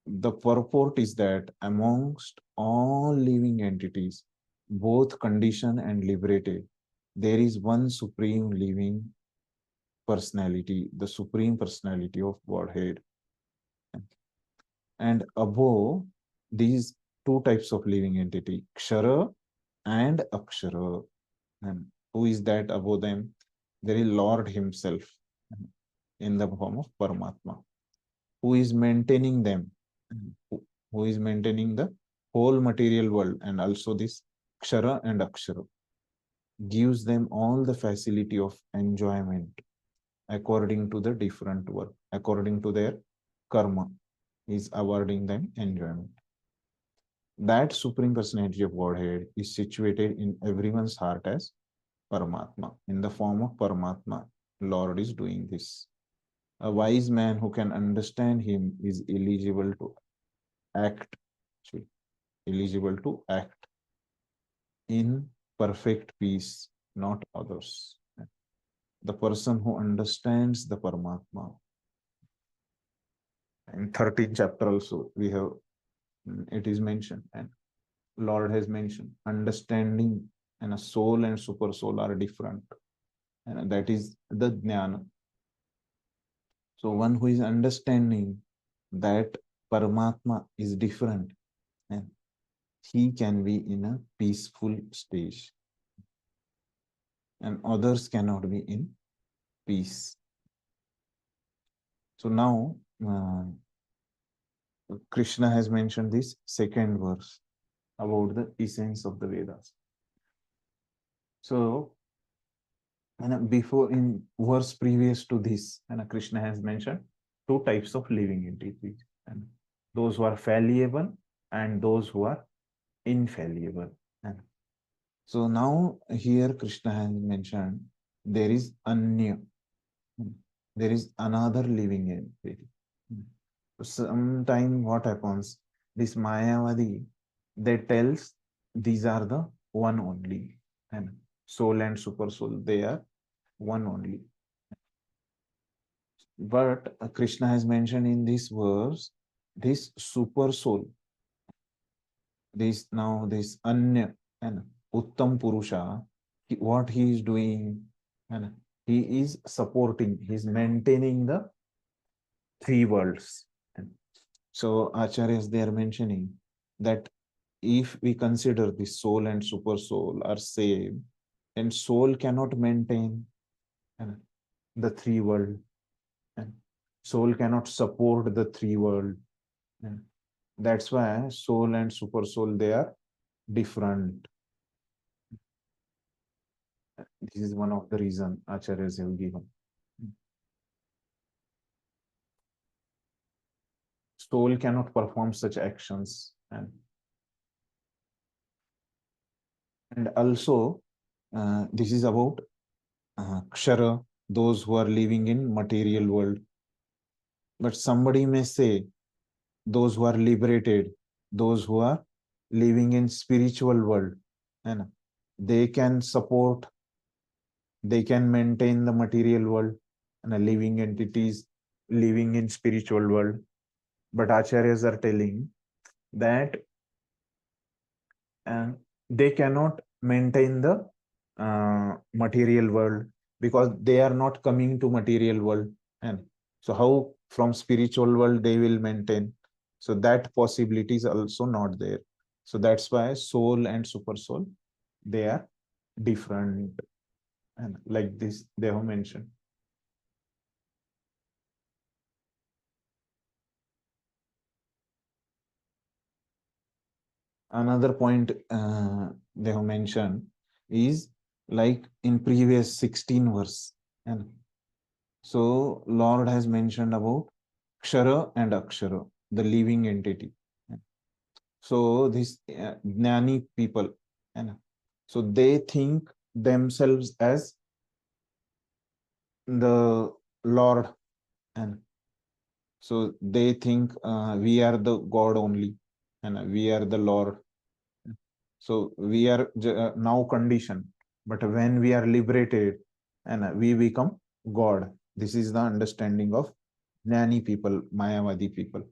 S1: The purport is that amongst all living entities, both conditioned and liberated, there is one supreme living personality, the Supreme Personality of Godhead. And above these two types of living entity, Kshara and Akshara. And who is that above them? There is Lord himself in the form of Paramatma, who is maintaining them, who is maintaining the whole material world, and also this Kshara and Akshara gives them all the facility of enjoyment according to the different work, according to their karma, is awarding them enjoyment. That Supreme Personality of Godhead is situated in everyone's heart as Paramatma. In the form of Paramatma, Lord is doing this. A wise man who can understand him is eligible to act, eligible to act in perfect peace, not others. The person who understands the Paramatma. In 13th chapter also, we have, it is mentioned, and Lord has mentioned, understanding and a soul and super soul are different. And that is the jnana. So one who is understanding that Paramatma is different, and he can be in a peaceful stage. And others cannot be in peace. So now Krishna has mentioned this second verse about the essence of the Vedas. So and before, in verse previous to this, and Krishna has mentioned two types of living entities, and those who are fallible and those who are infallible. And so now here Krishna has mentioned there is anya, there is another living entity. Sometime what happens, this Mayavadi, they tells these are the one only, and soul and super soul, they are one only. But Krishna has mentioned in this verse, this super soul, this Anya and Uttam Purusha, what he is doing, and he is supporting, he is maintaining the three worlds. And so Acharyas, they are mentioning that if we consider the soul and super soul are same, and soul cannot maintain the three world, and soul cannot support the three world. And that's why soul and super soul, they are different. This is one of the reason acharyas have given. Soul cannot perform such actions, and also this is about kshara, those who are living in material world. But somebody may say those who are liberated, those who are living in spiritual world, and they can support, they can maintain the material world and living entities living in spiritual world. But acharyas are telling that they cannot maintain the material world because they are not coming to material world. And so how from spiritual world they will maintain? So that possibility is also not there. So that's why soul and super soul, they are different, and like this they have mentioned. Another point they have mentioned is like in previous 16 verse, and so Lord has mentioned about kshara and akshara, the living entity. So this jnani people, and so they think themselves as the Lord, and so they think we are the God only, and we are the Lord. So we are now conditioned, but when we are liberated, and we become God. This is the understanding of Jnani people, Mayavadi people.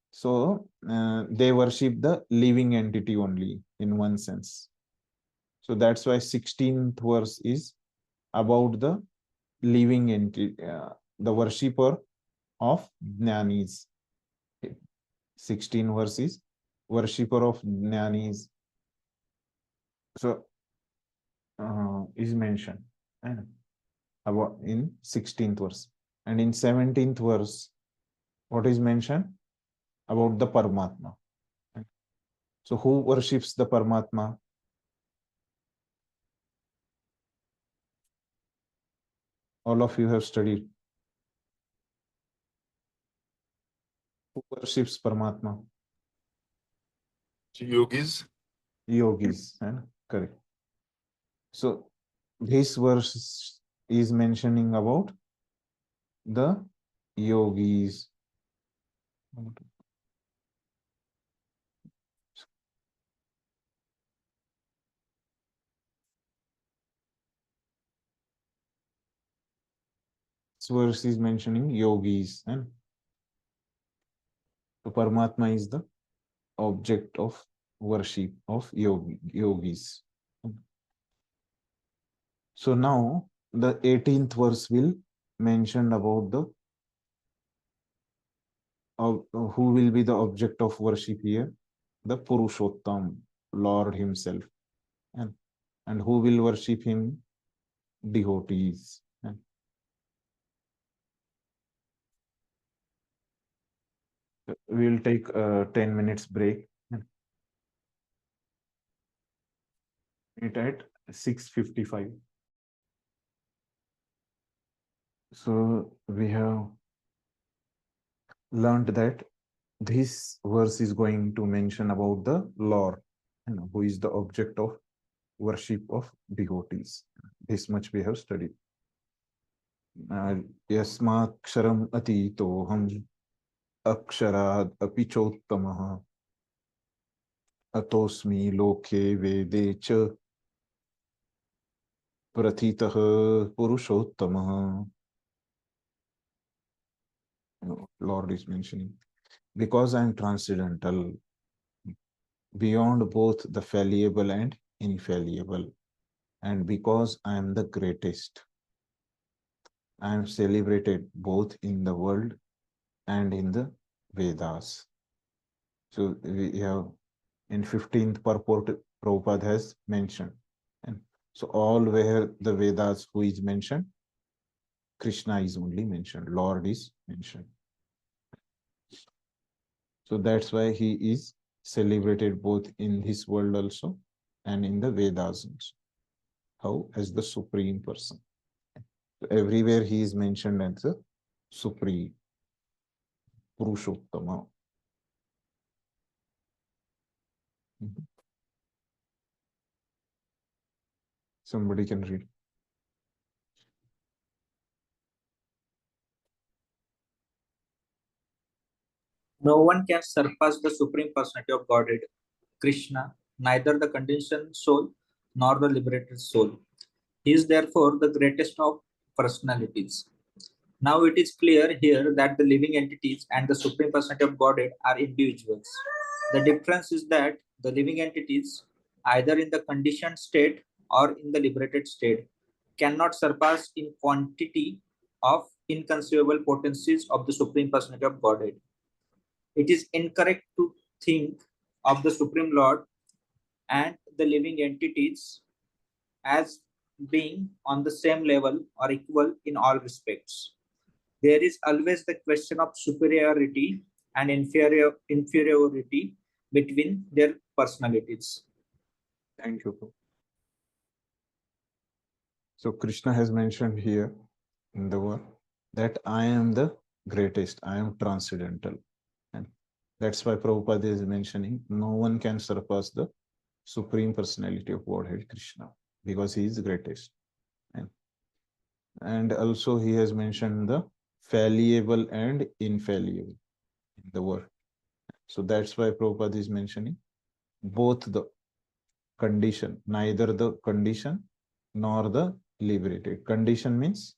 S1: So they worship the living entity only in one sense. So that's why 16th verse is about the living entity, the worshipper of Jnanis. 16 verse is worshipper of Jnanis. So is mentioned and about in 16th verse, and in 17th verse what is mentioned about the Paramatma. So who worships the Paramatma? All of you have studied. Who worships Paramatma?
S7: Yogis.
S1: Yogis, correct. So this verse is mentioning about the yogis. This verse is mentioning yogis, and so Paramatma is the object of worship of yogis. So now the 18th verse will mention about the who will be the object of worship here, the Purushottam, Lord himself, and who will worship him? Devotees. We'll take a 10 minutes break. Meet at 6:55. So we have learned that this verse is going to mention about the Lord, who is the object of worship of devotees. This much we have studied. Yasmaksharam atitoham aksharad api chottamah atosmi loke vede cha prathitah purushottamah. Lord is mentioning, because I am transcendental, beyond both the fallible and infallible, and because I am the greatest, I am celebrated both in the world and in the Vedas. So we have in 15th purport, Prabhupada has mentioned. And so all where the Vedas who is mentioned, Krishna is only mentioned, Lord is mentioned. So that's why he is celebrated both in this world also and in the Vedas also. How? As the Supreme Person. So everywhere he is mentioned as the Supreme Purushottama. Somebody can read.
S7: No one can surpass the Supreme Personality of Godhead, Krishna, neither the conditioned soul nor the liberated soul. He is therefore the greatest of personalities. Now it is clear here that the living entities and the Supreme Personality of Godhead are individuals. The difference is that the living entities, either in the conditioned state or in the liberated state, cannot surpass in quantity of inconceivable potencies of the Supreme Personality of Godhead. It is incorrect to think of the Supreme Lord and the living entities as being on the same level or equal in all respects. There is always the question of superiority and inferiority between their personalities.
S1: Thank you. So Krishna has mentioned here in the word that I am the greatest, I am transcendental. And that's why Prabhupada is mentioning no one can surpass the Supreme Personality of Godhead, Krishna, because he is the greatest. And also he has mentioned the fallible and infallible in the word. So that's why Prabhupada is mentioning both the condition, neither the condition nor the liberated. Condition means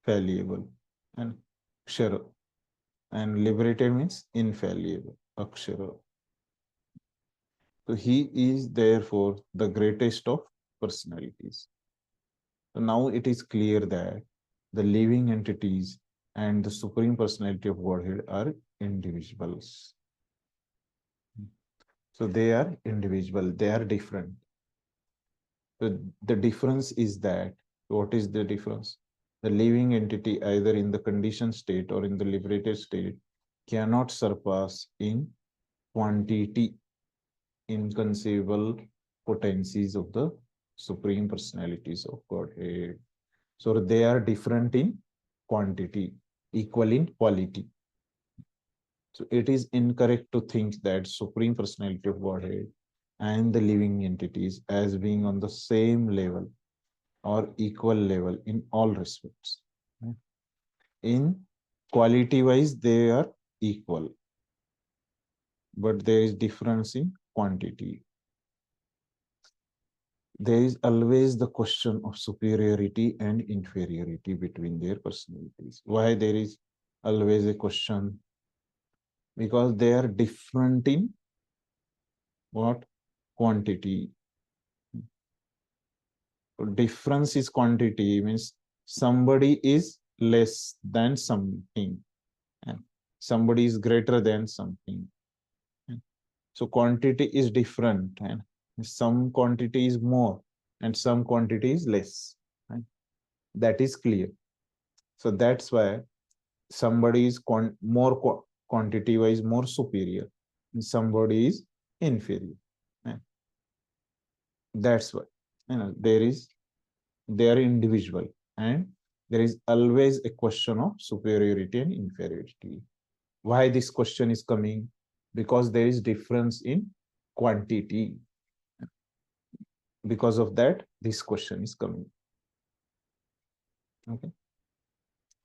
S1: fallible and akshara, and liberated means infallible, akshara. So he is therefore the greatest of personalities. So now it is clear that the living entities and the Supreme Personality of Godhead are individuals. So they are individual, they are different. The difference is that, what is the difference? The living entity, either in the conditioned state or in the liberated state, cannot surpass in quantity inconceivable potencies of the Supreme Personalities of Godhead. So they are different in quantity, equal in quality. So it is incorrect to think that Supreme Personality of Godhead and the living entities as being on the same level or equal level in all respects. In quality wise, they are equal, but there is difference in quantity. There is always the question of superiority and inferiority between their personalities. Why there is always a question? Because they are different in what? Quantity. Difference is quantity, means somebody is less than something and somebody is greater than something. So quantity is different, and some quantity is more and some quantity is less. That is clear. So that's why somebody is more quantity wise more superior, and somebody is inferior. Yeah. That's why they are individual, and there is always a question of superiority and inferiority. Why this question is coming? Because there is difference in quantity. Because of that, this question is coming. Okay.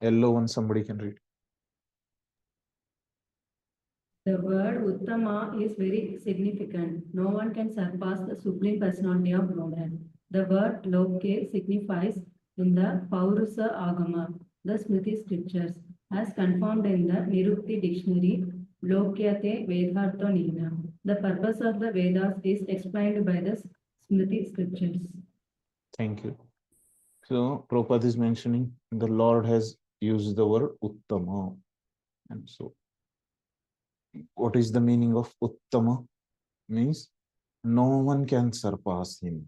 S1: Yellow one, somebody can read.
S8: The word Uttama is very significant. No one can surpass the Supreme Personality of Godhead. The word Loke signifies in the Paurusa Agama, the Smriti scriptures, as confirmed in the Nirukti dictionary, Lokyate Vedhartho Nina. The purpose of the Vedas is explained by the Smriti scriptures.
S1: Thank you. So Prabhupada is mentioning the Lord has used the word Uttama. And so what is the meaning of Uttama? Means no one can surpass him.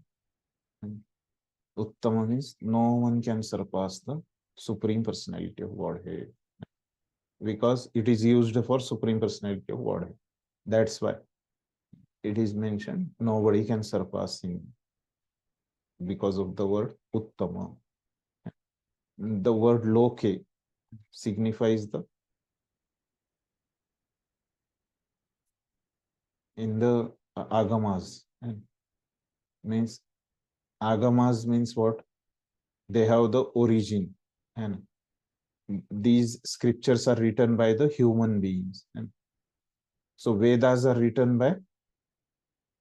S1: Uttama means no one can surpass the Supreme Personality of Godhead, because it is used for Supreme Personality of Godhead. That's why it is mentioned nobody can surpass him because of the word Uttama. The word Loke signifies the in the agamas, means agamas means what? They have the origin, and these scriptures are written by the human beings, and so Vedas are written by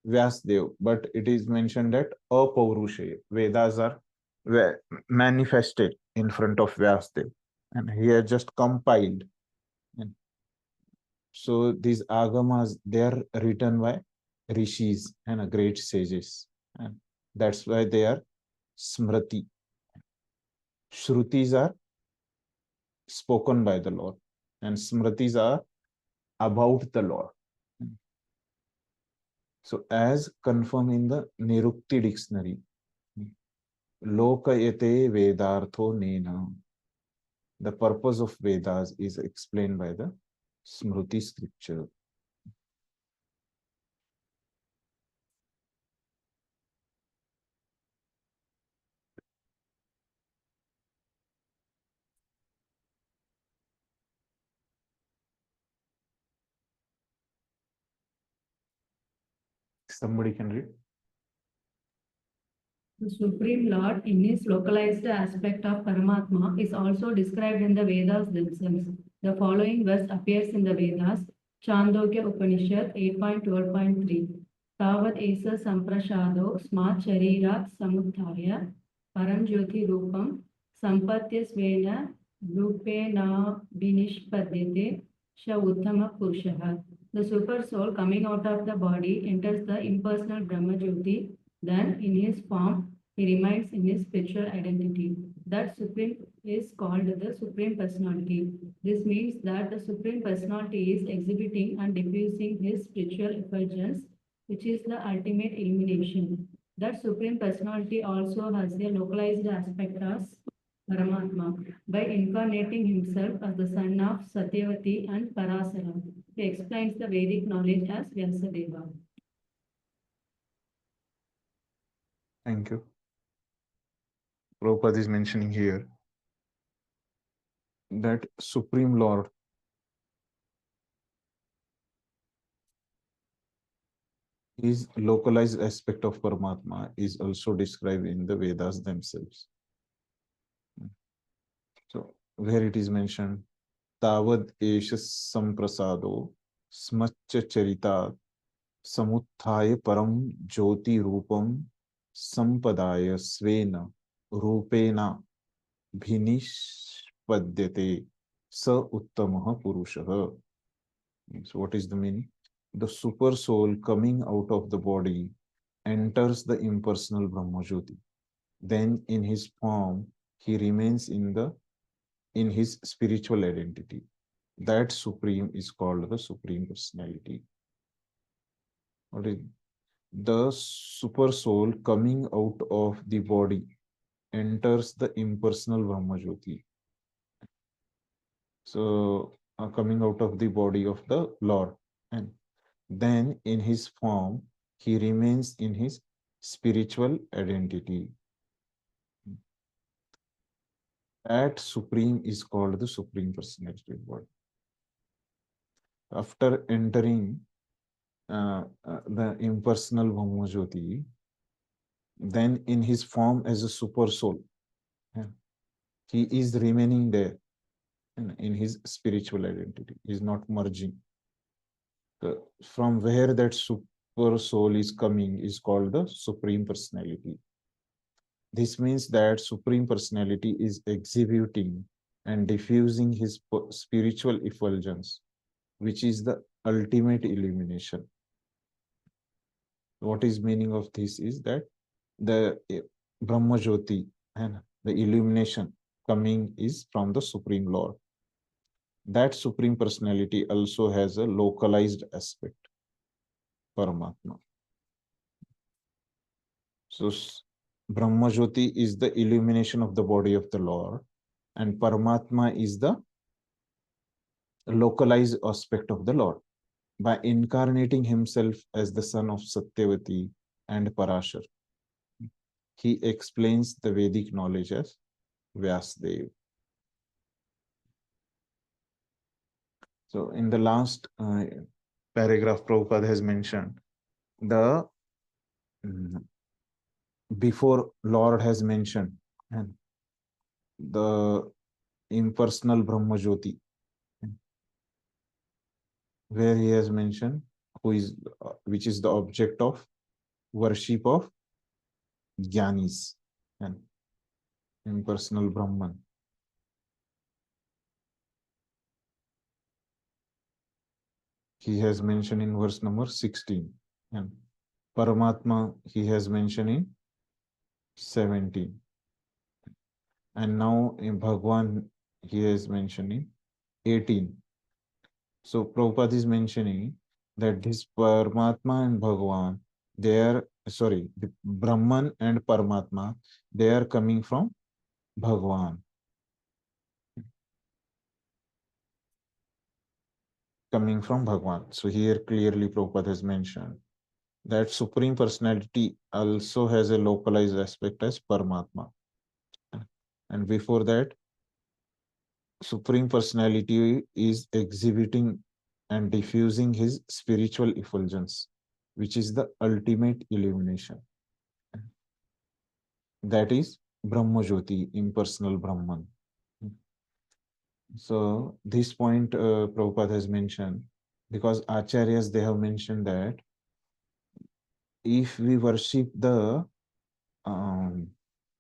S1: Vyasdev, but it is mentioned that Apaurushe Vedas are manifested in front of Vyasdev, and he has just compiled. And so these agamas, they are written by rishis and great sages, and that's why they are smriti. Shrutis are spoken by the Lord, and smritis are about the Lord. So as confirmed in the Nirukti dictionary, Lokayate Vedartho Nena, the purpose of Vedas is explained by the Smriti scripture. Somebody can read.
S8: The Supreme Lord, in his localized aspect of Paramatma, is also described in the Vedas themselves. The following verse appears in the Vedas, Chandogya Upanishad 8.12.3. Tavat esa samprashado smat sharira samuthaya paranjyoti rupam sampatyasvena rupena vinishpadyate sha uttama purushaha. The super soul coming out of the body enters the impersonal Brahma Jyoti. Then, in his form, he remains in his spiritual identity. That Supreme is called the Supreme Personality. This means that the Supreme Personality is exhibiting and diffusing his spiritual effulgence, which is the ultimate illumination. That Supreme Personality also has a localized aspect as Paramatma by incarnating himself as the son of Satyavati and Parasara. He explains the Vedic knowledge as Vyasadeva.
S1: Thank you. Prabhupada is mentioning here that Supreme Lord his localized aspect of Paramatma is also described in the Vedas themselves. So where it is mentioned, Tavad Esha Samprasado Smachcha Charita Samuthaya Param Jyoti Rupam Sampadaya Svena Rupena Bhinishpadyate Sa Uttamaha Purushaha. So what is the meaning? The super soul coming out of the body enters the impersonal Brahmajyoti. Then in his form, he remains in his spiritual identity. That supreme is called the Supreme Personality. What is the super soul coming out of the body enters the impersonal Brahmajyoti. So coming out of the body of the Lord, and then in his form he remains in his spiritual identity. That supreme is called the Supreme Personality of God. After entering the impersonal Brahmajyoti, then in his form as a super soul, he is remaining there in his spiritual identity. He is not merging. From where that super soul is coming is called the Supreme Personality. This means that Supreme Personality is exhibiting and diffusing his spiritual effulgence, which is the ultimate illumination. What is meaning of this is that the Brahma Jyoti and the illumination coming is from the Supreme Lord. That Supreme Personality also has a localized aspect, Paramatma. So Brahma Jyoti is the illumination of the body of the Lord, and Paramatma is the localized aspect of the Lord. By incarnating himself as the son of Satyavati and Parashar, he explains the Vedic knowledge as Vyasdev. So in the last paragraph, Prabhupada has mentioned the before Lord has mentioned and the impersonal Brahma Jyoti, where he has mentioned who is which is the object of worship of Jnanis and impersonal Brahman. He has mentioned in verse number 16, and Paramatma he has mentioned in 17, and now in Bhagwan he has mentioned in 18. So Prabhupada is mentioning that this Paramatma and Bhagwan, they are, sorry, the Brahman and Paramatma, they are coming from Bhagwan. Coming from Bhagwan. So here clearly Prabhupada has mentioned that Supreme Personality also has a localized aspect as Paramatma. And before that, Supreme Personality is exhibiting and diffusing his spiritual effulgence, which is the ultimate illumination. That is Brahma Jyoti, impersonal Brahman. So this point Prabhupada has mentioned because Acharyas, they have mentioned that if we worship the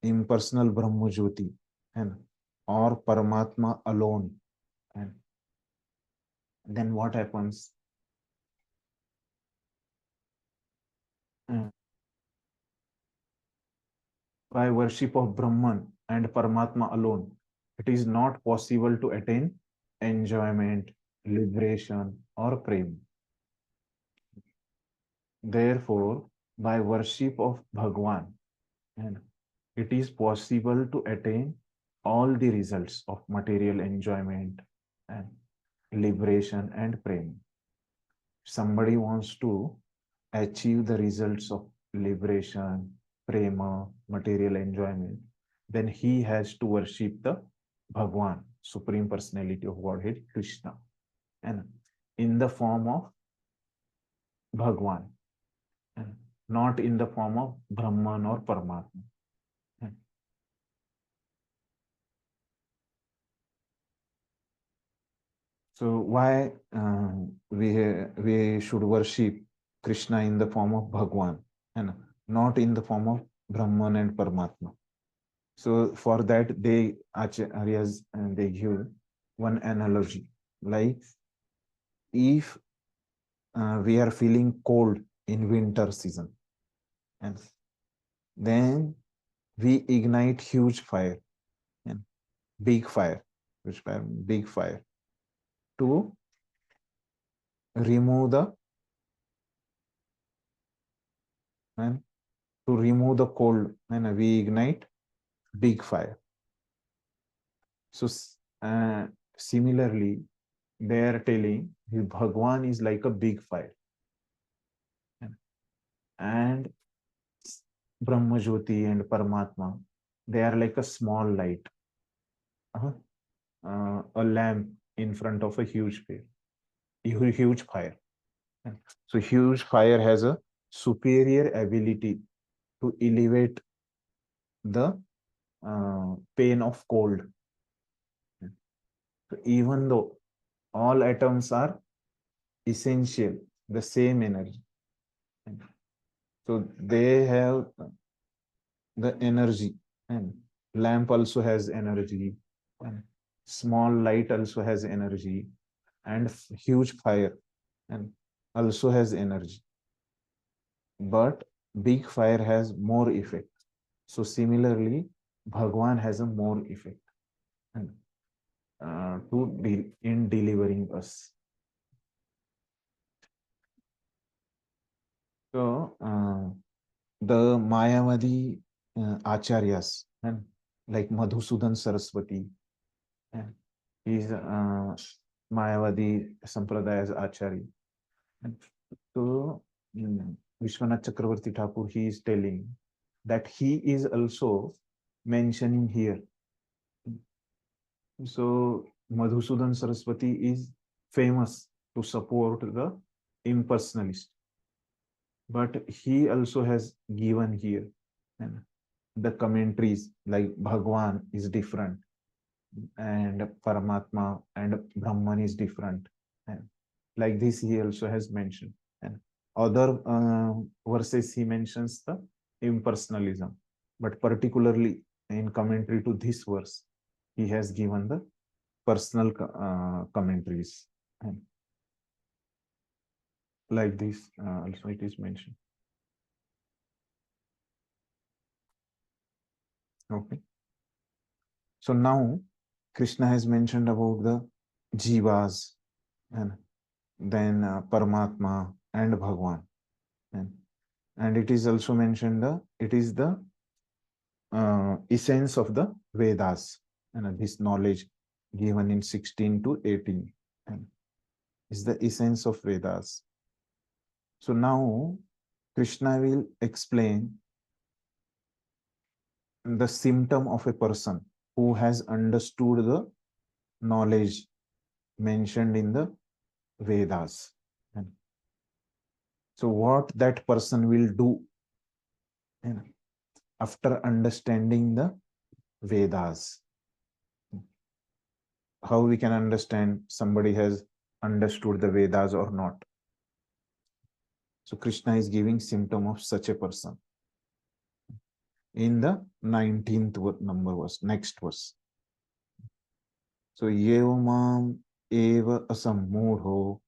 S1: impersonal Brahma Jyoti and or Paramatma alone, and then what happens? By worship of Brahman and Paramatma alone, it is not possible to attain enjoyment, liberation, or prema. Therefore, by worship of Bhagwan, and it is possible to attain all the results of material enjoyment and liberation and prema. Somebody wants to achieve the results of liberation, prema, material enjoyment, then he has to worship the Bhagwan, Supreme Personality of Godhead, Krishna, and in the form of Bhagwan, and not in the form of Brahman or Paramatma. So why we should worship Krishna in the form of Bhagwan and not in the form of Brahman and Paramatma? So for that they Acharyas and they give one analogy, like if we are feeling cold in winter season, and then we ignite huge fire and big fire, which fire? Big fire, to remove the and to remove the cold, and we ignite big fire. So Similarly, they are telling Bhagwan is like a big fire, and Brahmajyoti and Paramatma, they are like a small light, a lamp in front of a huge fire. Huge fire. So huge fire has a superior ability to elevate the pain of cold. So even though all atoms are essential, the same energy. So they have the energy, and lamp also has energy, and small light also has energy, and huge fire and also has energy. But big fire has more effect. So similarly, Bhagwan has a more effect and in delivering us. So the Mayavadi acharyas, and like Madhusudan Saraswati, and he's Mayavadi Sampradaya's acharya. And so Vishwanath Chakravarti Thakur, he is telling that he is also mentioning here. So Madhusudan Saraswati is famous to support the impersonalist, but he also has given here and the commentaries like Bhagwan is different and Paramatma and Brahman is different, and like this he also has mentioned. And other verses he mentions the impersonalism, but particularly in commentary to this verse he has given the personal commentaries, and like this also it is mentioned. Okay, so now Krishna has mentioned about the jivas, and then Paramatma and Bhagwan, and it is also mentioned it is the essence of the Vedas, and this knowledge given in 16 to 18 and is the essence of Vedas. So now Krishna will explain the symptom of a person who has understood the knowledge mentioned in the Vedas. And so what that person will do after understanding the Vedas. How we can understand somebody has understood the Vedas or not. So Krishna is giving symptom of such a person in the 19th number verse, next verse. So Yevamam eva asammudho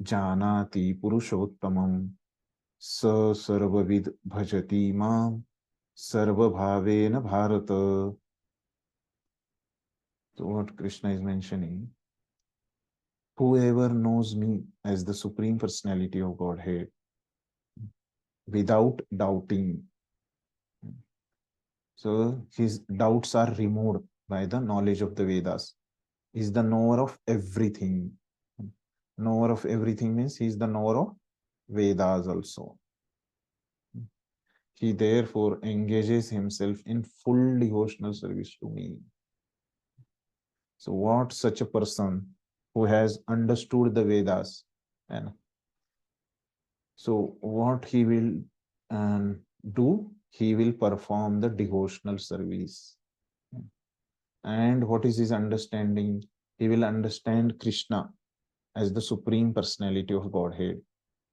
S1: janati purushottamam sa sarvavid bhajati mam sarvabhavena bharata. So what Krishna is mentioning, whoever knows me as the Supreme Personality of Godhead without doubting, so his doubts are removed by the knowledge of the Vedas. He is the knower of everything. Knower of everything means he is the knower of Vedas also. He therefore engages himself in full devotional service to me. So what such a person who has understood the Vedas, and so what he will do, he will perform the devotional service. And what is his understanding? He will understand Krishna as the Supreme Personality of Godhead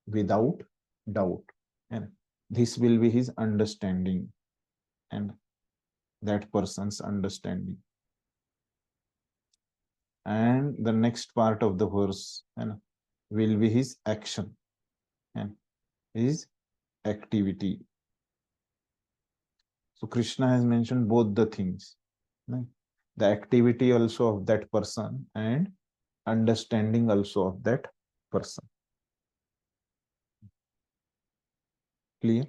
S1: without doubt. And this will be his understanding and that person's understanding. And the next part of the verse will be his action and his activity. So Krishna has mentioned both the things, right? The activity also of that person and understanding also of that person. Clear?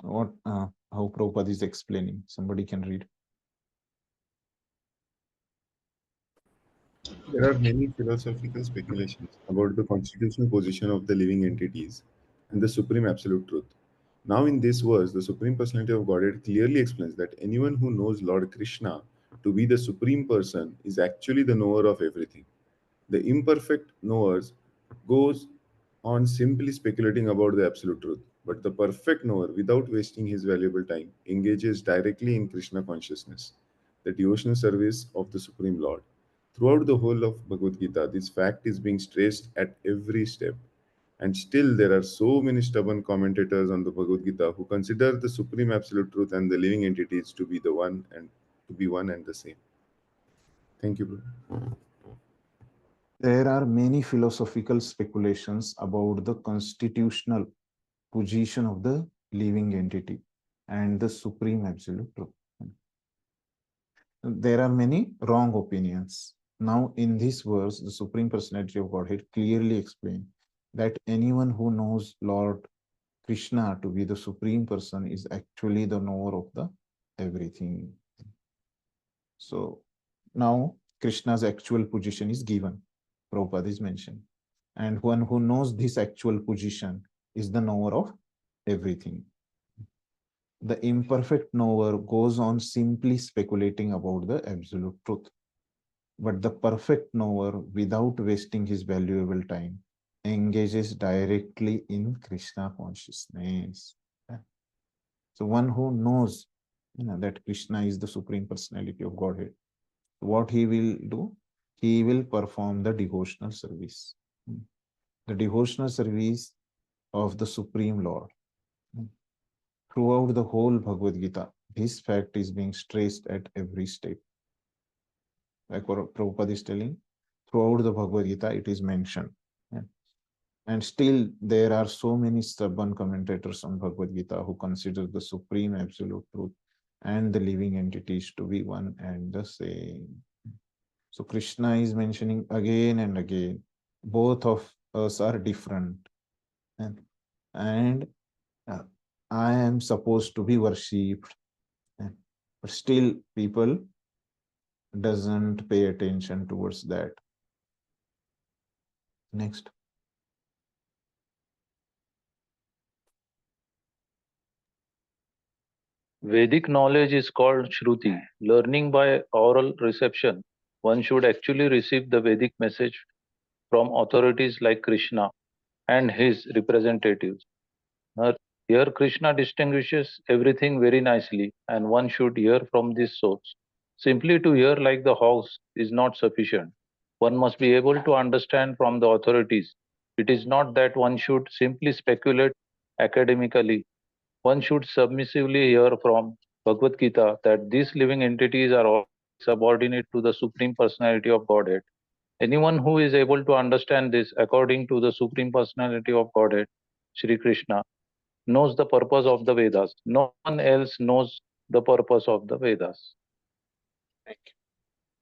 S1: What how Prabhupada is explaining? Somebody can read.
S9: There are many philosophical speculations about the constitutional position of the living entities and the supreme absolute truth. Now, in this verse, the Supreme Personality of Godhead clearly explains that anyone who knows Lord Krishna to be the Supreme Person is actually the knower of everything. The imperfect knowers goes on simply speculating about the absolute truth, but the perfect knower, without wasting his valuable time, engages directly in Krishna consciousness, the devotional service of the Supreme Lord. Throughout the whole of Bhagavad Gita, this fact is being stressed at every step. And still, there are so many stubborn commentators on the Bhagavad Gita who consider the supreme absolute truth and the living entities to be one and the same. Thank you, bro.
S1: There are many philosophical speculations about the constitutional position of the living entity and the supreme absolute truth. There are many wrong opinions. Now, in this verse, the Supreme Personality of Godhead clearly explains that anyone who knows Lord Krishna to be the Supreme Person is actually the knower of the everything. So now Krishna's actual position is given. Prabhupada is mentioned. And one who knows this actual position is the knower of everything. The imperfect knower goes on simply speculating about the absolute truth. But the perfect knower, without wasting his valuable time, engages directly in Krishna consciousness. So one who knows that Krishna is the Supreme Personality of Godhead, what he will do? He will perform the devotional service. The devotional service of the Supreme Lord. Throughout the whole Bhagavad Gita, this fact is being stressed at every step. Like what Prabhupada is telling, throughout the Bhagavad Gita, it is mentioned. And still, there are so many stubborn commentators on Bhagavad Gita who consider the supreme absolute truth and the living entities to be one and the same. So Krishna is mentioning again and again, both of us are different. And I am supposed to be worshipped. But still, people doesn't pay attention towards that. Next.
S3: Vedic knowledge is called Shruti, learning by oral reception. One should actually receive the Vedic message from authorities like Krishna and his representatives. Here, Krishna distinguishes everything very nicely, and one should hear from this source. Simply to hear like the hogs is not sufficient. One must be able to understand from the authorities. It is not that one should simply speculate academically. One should submissively hear from Bhagavad Gita that these living entities are all subordinate to the Supreme Personality of Godhead. Anyone who is able to understand this according to the Supreme Personality of Godhead, Sri Krishna, knows the purpose of the Vedas. No one else knows the purpose of the Vedas.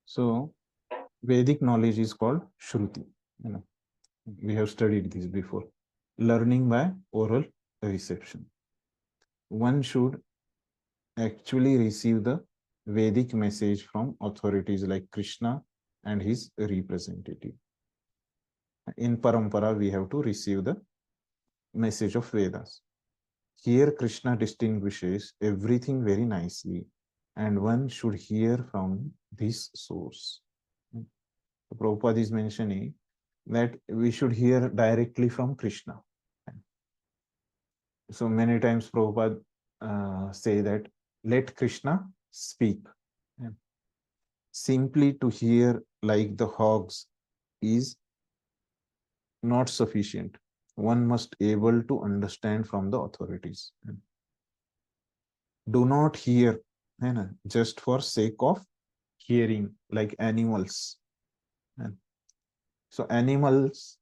S1: So Vedic knowledge is called Shruti. We have studied this before. Learning by oral reception. One should actually receive the Vedic message from authorities like Krishna and his representative. In Parampara, we have to receive the message of Vedas. Here, Krishna distinguishes everything very nicely, and one should hear from this source. Prabhupada is mentioning that we should hear directly from Krishna. So many times Prabhupada say that let Krishna speak. Simply to hear like the hogs is not sufficient. One must able to understand from the authorities. Do not hear just for sake of hearing like animals. So animals,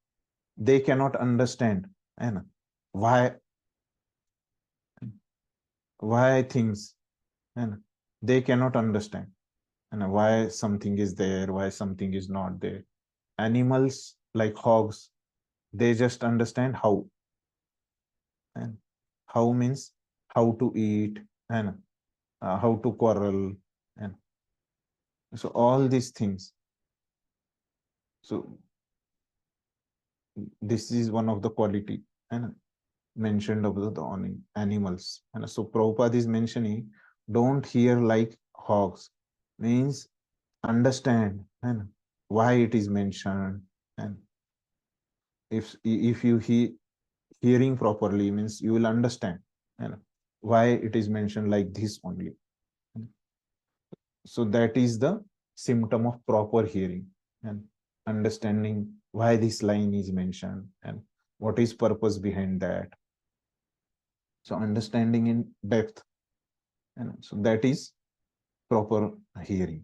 S1: they cannot understand why things, they cannot understand why something is there, why something is not there. Animals like hogs, they just understand how. And how means how to eat and how to quarrel. And so all these things. So this is one of the quality and mentioned of the animals. And so Prabhupada is mentioning, don't hear like hogs, means understand and why it is mentioned. And if you hearing properly, means you will understand and why it is mentioned like this only. So that is the symptom of proper hearing and understanding why this line is mentioned and what is purpose behind that. So understanding in depth, and so that is proper hearing.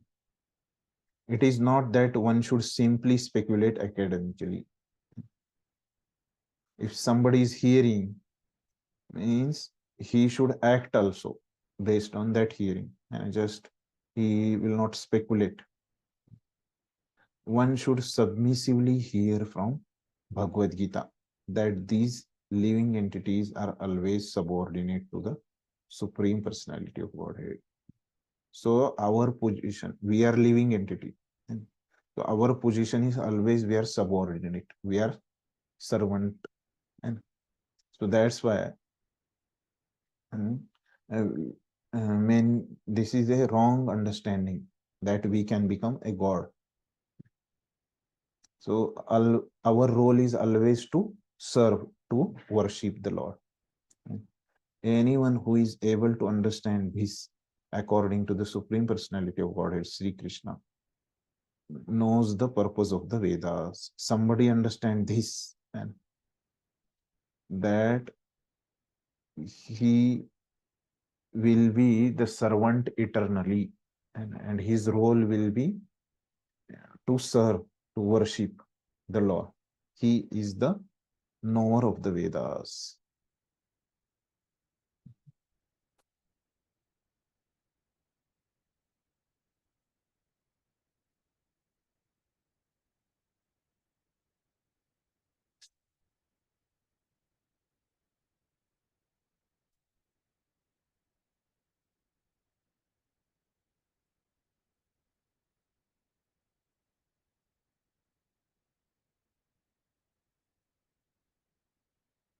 S1: It is not that one should simply speculate academically. If somebody is hearing, means he should act also based on that hearing, and just he will not speculate. One should submissively hear from Bhagavad Gita that these living entities are always subordinate to the Supreme Personality of Godhead. So our position, we are living entity. And so our position is always we are subordinate, we are servant. And so that's why and, this is a wrong understanding that we can become a god. So our role is always to serve, to worship the Lord. Anyone who is able to understand this according to the Supreme Personality of Godhead, Sri Krishna, knows the purpose of the Vedas. Somebody understand this, and that he will be the servant eternally, and his role will be to serve, to worship the Lord. He is the knower of the Vedas.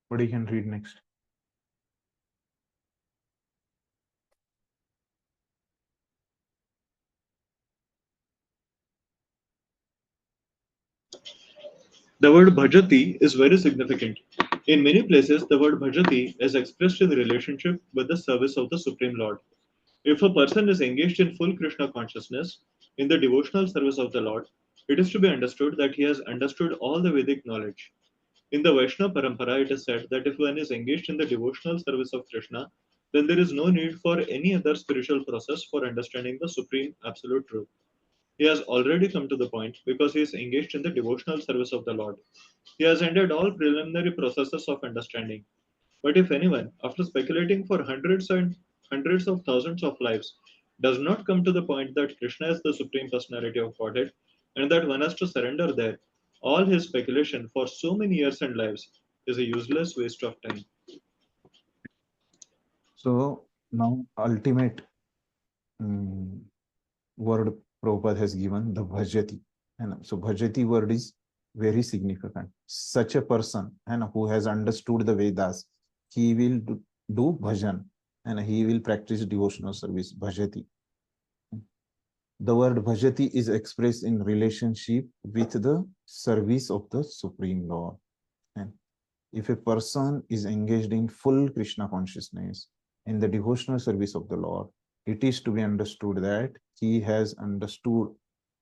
S1: What you can read next?
S6: The word bhajati is very significant. In many places, the word bhajati is expressed in relationship with the service of the Supreme Lord. If a person is engaged in full Krishna consciousness in the devotional service of the Lord, it is to be understood that he has understood all the Vedic knowledge. In the Vaishnava Parampara, it is said that if one is engaged in the devotional service of Krishna, then there is no need for any other spiritual process for understanding the supreme absolute truth. He has already come to the point because he is engaged in the devotional service of the Lord. He has ended all preliminary processes of understanding. But if anyone, after speculating for hundreds and hundreds of thousands of lives, does not come to the point that Krishna is the Supreme Personality of Godhead and that one has to surrender there, all his speculation for so many years and lives is a useless waste of time.
S1: So now ultimate word Prabhupada has given, the bhajati. And so bhajati word is very significant. Such a person and who has understood the Vedas, he will do bhajan and he will practice devotional service, bhajati. The word bhajati is expressed in relationship with the service of the Supreme Lord. And if a person is engaged in full Krishna consciousness in the devotional service of the Lord, it is to be understood that he has understood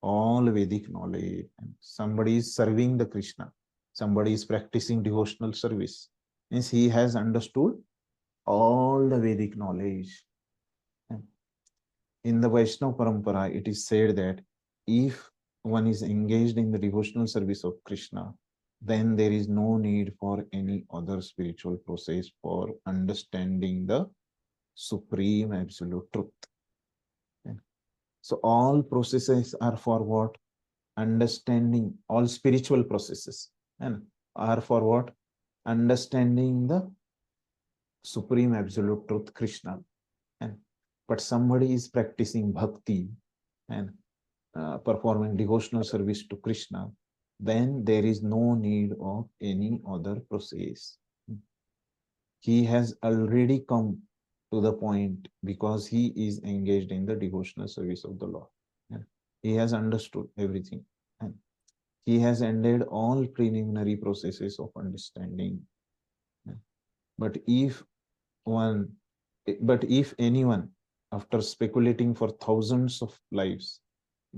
S1: all Vedic knowledge. And somebody is serving the Krishna, somebody is practicing devotional service, means he has understood all the Vedic knowledge. And in the Vaishnava Parampara, it is said that if one is engaged in the devotional service of Krishna, then there is no need for any other spiritual process for understanding the supreme absolute truth. So all processes are for what? Understanding. All spiritual processes and are for what? Understanding the supreme absolute truth, Krishna. And but somebody is practicing bhakti and performing devotional service to Krishna, then there is no need of any other process. He has already come to the point because he is engaged in the devotional service of the Lord. He has understood everything. And he has ended all preliminary processes of understanding. But if one, but if anyone, after speculating for thousands of lives,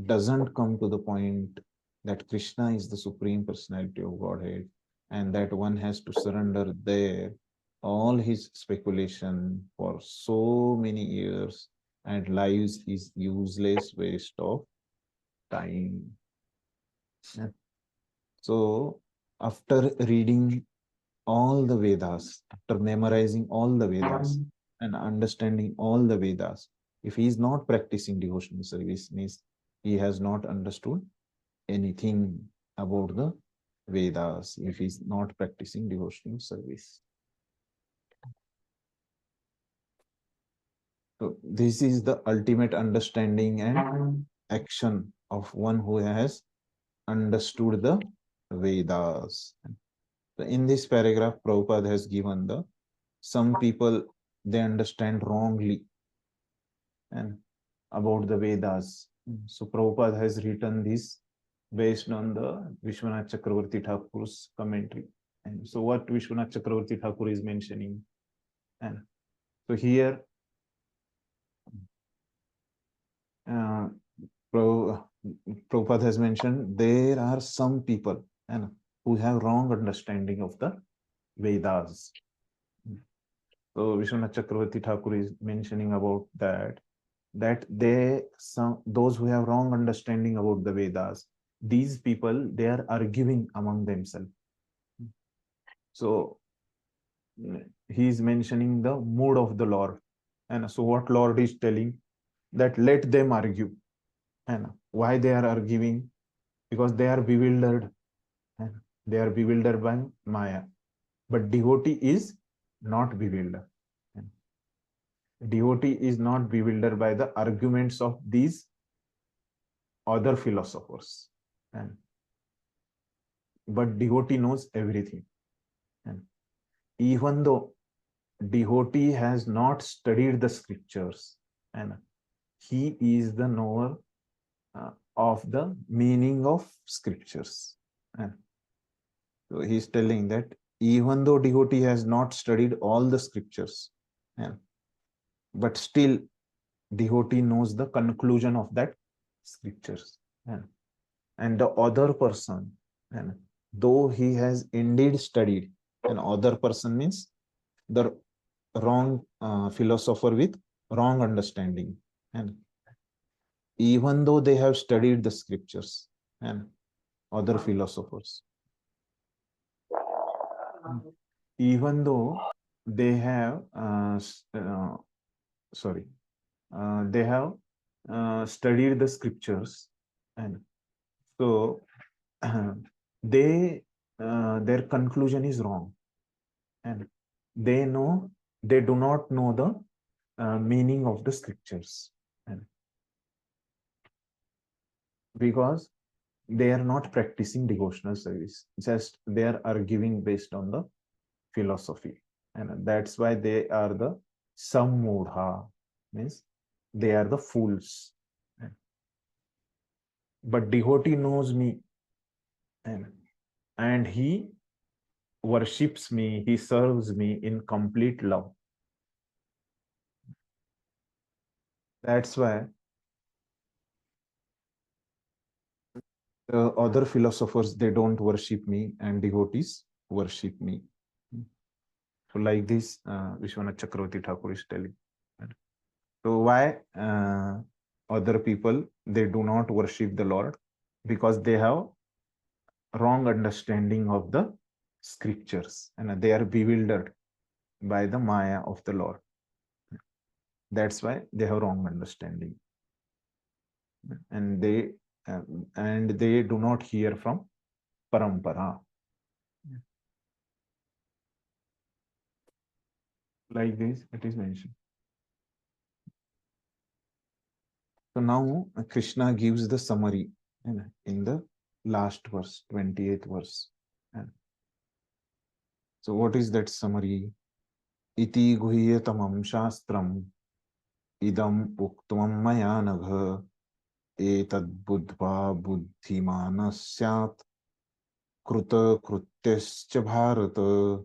S1: doesn't come to the point that Krishna is the Supreme Personality of Godhead and that one has to surrender there, all his speculation for so many years and lives is useless waste of time. So after reading all the Vedas, after memorizing all the Vedas and understanding all the Vedas, if he is not practicing devotional service, means he has not understood anything about the Vedas, if he is not practicing devotional service. So this is the ultimate understanding and action of one who has understood the Vedas. So in this paragraph, Prabhupada has given the some people they understand wrongly and about the Vedas. So Prabhupada has written this based on the Vishwanath Chakravarti Thakur's commentary. And so what Vishwanath Chakravarti Thakur is mentioning. And so here Prabhupada has mentioned there are some people and who have wrong understanding of the Vedas. So Vishwanath Chakravarti Thakur is mentioning about that those who have wrong understanding about the Vedas, these people they are arguing among themselves. So he is mentioning the mood of the Lord, and so what Lord is telling that let them argue, and why they are arguing, because they are bewildered, and they are bewildered by Maya, but devotee is not bewildered. Devotee is not bewildered by the arguments of these other philosophers, and but devotee knows everything. And even though devotee has not studied the scriptures, and he is the knower of the meaning of scriptures. And so he is telling that even though devotee has not studied all the scriptures, and but still devotee knows the conclusion of that scriptures. And the other person, and though he has indeed studied, an other person means the wrong philosopher with wrong understanding, and even though they have studied the scriptures and other philosophers, even though they have they have studied the scriptures, and so they their conclusion is wrong, and they do not know the meaning of the scriptures, and because they are not practicing devotional service, just they are arguing based on the philosophy, and that's why they are the sammudha, means they are the fools. But devotee knows me, and he worships me, he serves me in complete love. That's why other philosophers they don't worship me and devotees worship me. So like this, Vishwanath Chakravarti Thakur is telling. So why other people they do not worship the Lord? Because they have wrong understanding of the scriptures, and they are bewildered by the Maya of the Lord. That's why they have wrong understanding, and they do not hear from parampara. Like this, it is mentioned. So now Krishna gives the summary in the last verse, 28th verse. And so what is that summary? Iti guhyatamam shastram idam uktam maya nagha etad buddha buddhimanasyat kruta krutyascha bharata.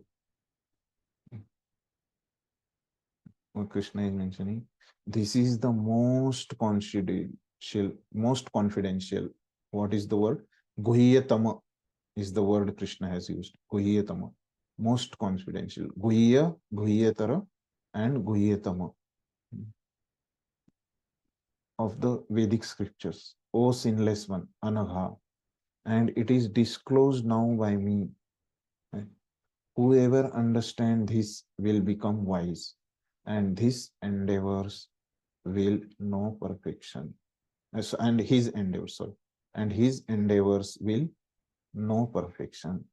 S1: What Krishna is mentioning, this is the most confidential. What is the word? Guhyatama is the word Krishna has used. Guhyatama, most confidential. Guhya, Guhyatara, and Guhyatama of the Vedic scriptures. O sinless one, Anagha, and it is disclosed now by me. Whoever understands this will become wise, and his endeavors will know perfection. And his endeavors, sorry, and his endeavors will know perfection.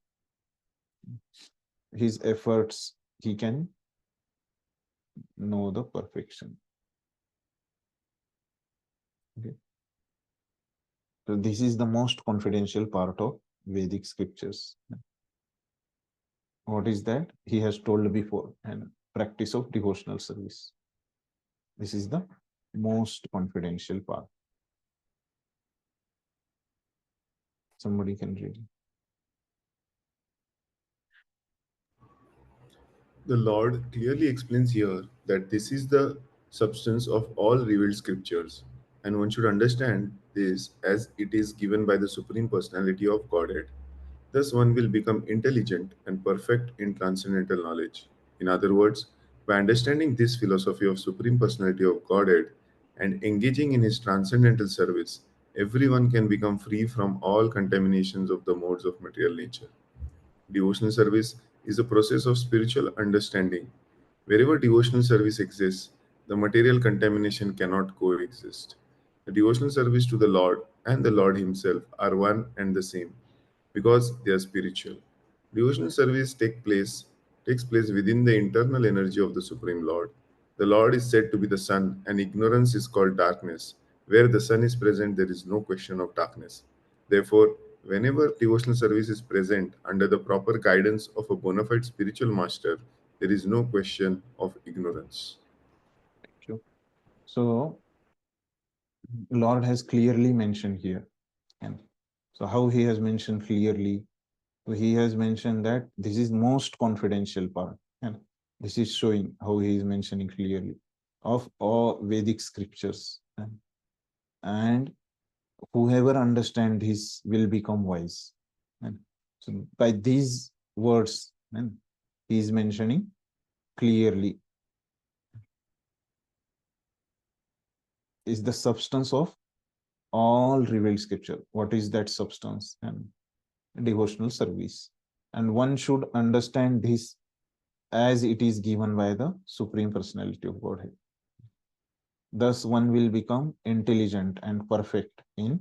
S1: His efforts, he can know the perfection. Okay. So this is the most confidential part of Vedic scriptures. What is that? He has told before, and practice of devotional service. This is the most confidential part. Somebody can read.
S9: The Lord clearly explains here that this is the substance of all revealed scriptures, and one should understand this as it is given by the Supreme Personality of Godhead. Thus, one will become intelligent and perfect in transcendental knowledge. In other words, by understanding this philosophy of Supreme Personality of Godhead and engaging in his transcendental service, everyone can become free from all contaminations of the modes of material nature. Devotional service is a process of spiritual understanding. Wherever devotional service exists, the material contamination cannot coexist. The devotional service to the Lord and the Lord Himself are one and the same because they are spiritual. Devotional service takes place within the internal energy of the Supreme Lord. The Lord is said to be the sun, and ignorance is called darkness. Where the sun is present, there is no question of darkness. Therefore, whenever devotional service is present under the proper guidance of a bona fide spiritual master, there is no question of ignorance.
S1: Thank you. So, Lord has clearly mentioned here. And so, how he has mentioned clearly? So he has mentioned that this is most confidential part. And this is showing how he is mentioning clearly of all Vedic scriptures. And whoever understands this will become wise. And so by these words, and he is mentioning clearly is the substance of all revealed scripture. What is that substance? And devotional service. And one should understand this as it is given by the Supreme Personality of Godhead. Thus, one will become intelligent and perfect in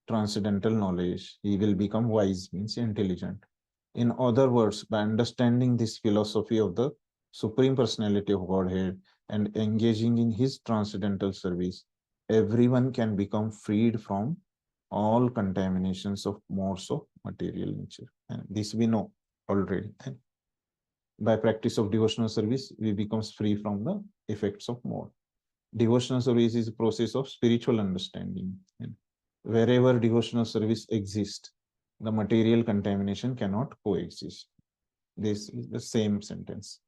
S1: transcendental knowledge. He will become wise, means intelligent. In other words, by understanding this philosophy of the Supreme Personality of Godhead and engaging in his transcendental service, everyone can become freed from all contaminations of modes of material nature. And this we know already. And by practice of devotional service, we becomes free from the effects of mode. Devotional service is a process of spiritual understanding. And wherever devotional service exists, the material contamination cannot coexist. This is the same sentence.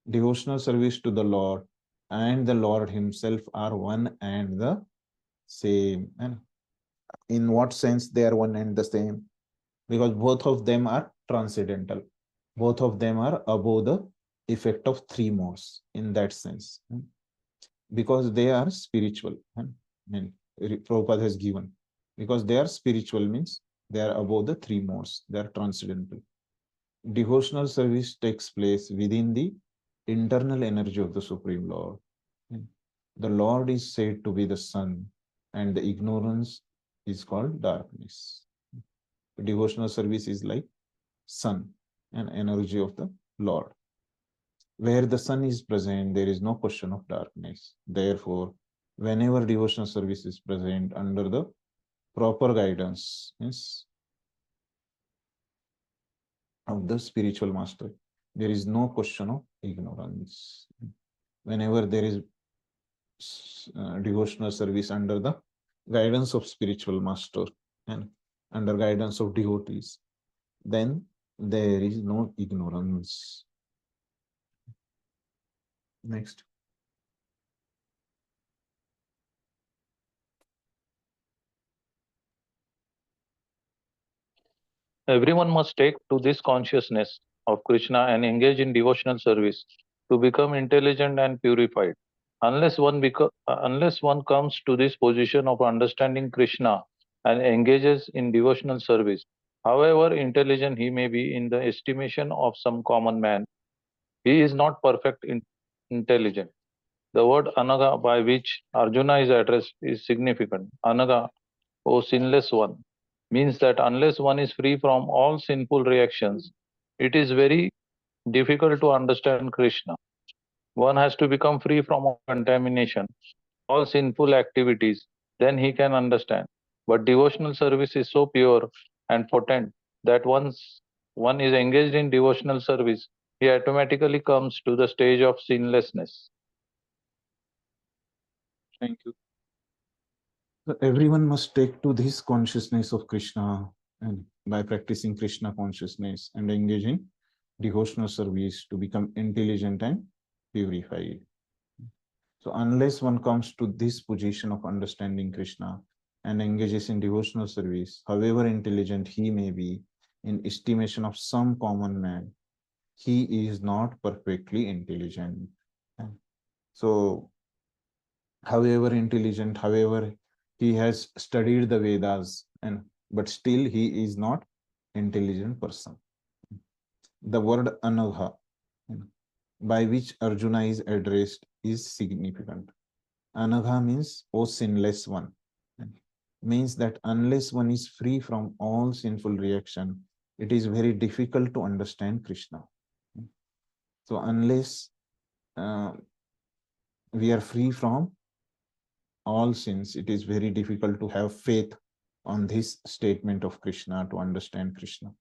S1: Devotional service to the Lord and the Lord Himself are one and the same. And in what sense they are one and the same? Because both of them are transcendental. Both of them are above the effect of three modes in that sense. Because they are spiritual. And Prabhupada has given. Because they are spiritual means they are above the three modes. They are transcendental. Devotional service takes place within the internal energy of the Supreme Lord. The Lord is said to be the sun, and the ignorance is called darkness. Devotional service is like sun, an energy of the Lord. Where the sun is present, there is no question of darkness. Therefore, whenever devotional service is present under the proper guidance, yes, of the spiritual master. There is no question of ignorance. Whenever there is devotional service under the guidance of spiritual master and under guidance of devotees, then there is no ignorance. Next.
S3: Everyone must take to this consciousness of Krishna and engage in devotional service to become intelligent and purified. Unless one comes to this position of understanding Krishna and engages in devotional service, however intelligent he may be in the estimation of some common man, he is not intelligent. The word anaga by which Arjuna is addressed is significant. Anaga, O sinless one, means that unless one is free from all sinful reactions, it is very difficult to understand Krishna. One has to become free from all contamination, all sinful activities, then he can understand. But devotional service is so pure and potent that once one is engaged in devotional service, he automatically comes to the stage of sinlessness.
S1: Thank you. So everyone must take to this consciousness of Krishna, and by practicing Krishna consciousness and engaging devotional service to become intelligent and purified. So unless one comes to this position of understanding Krishna and engages in devotional service, however intelligent he may be in estimation of some common man, he is not perfectly intelligent. So however intelligent, however he has studied the Vedas, but still he is not intelligent person. The word anagha, by which Arjuna is addressed, is significant. Anagha means O sinless one. Means that unless one is free from all sinful reaction, it is very difficult to understand Krishna. So unless we are free from all sins, it is very difficult to have faith on this statement of Krishna to understand Krishna.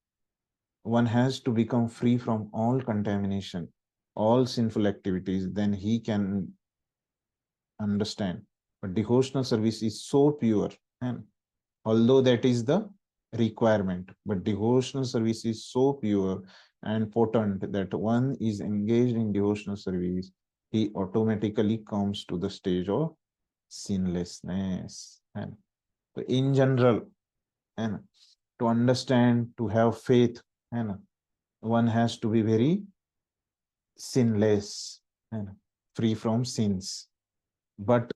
S1: One has to become free from all contamination, all sinful activities, then he can understand. But devotional service is so pure, and although that is the requirement, but devotional service is so pure and potent that one is engaged in devotional service, he automatically comes to the stage of sinlessness. And in general, and to understand, to have faith, and one has to be very sinless and free from sins. But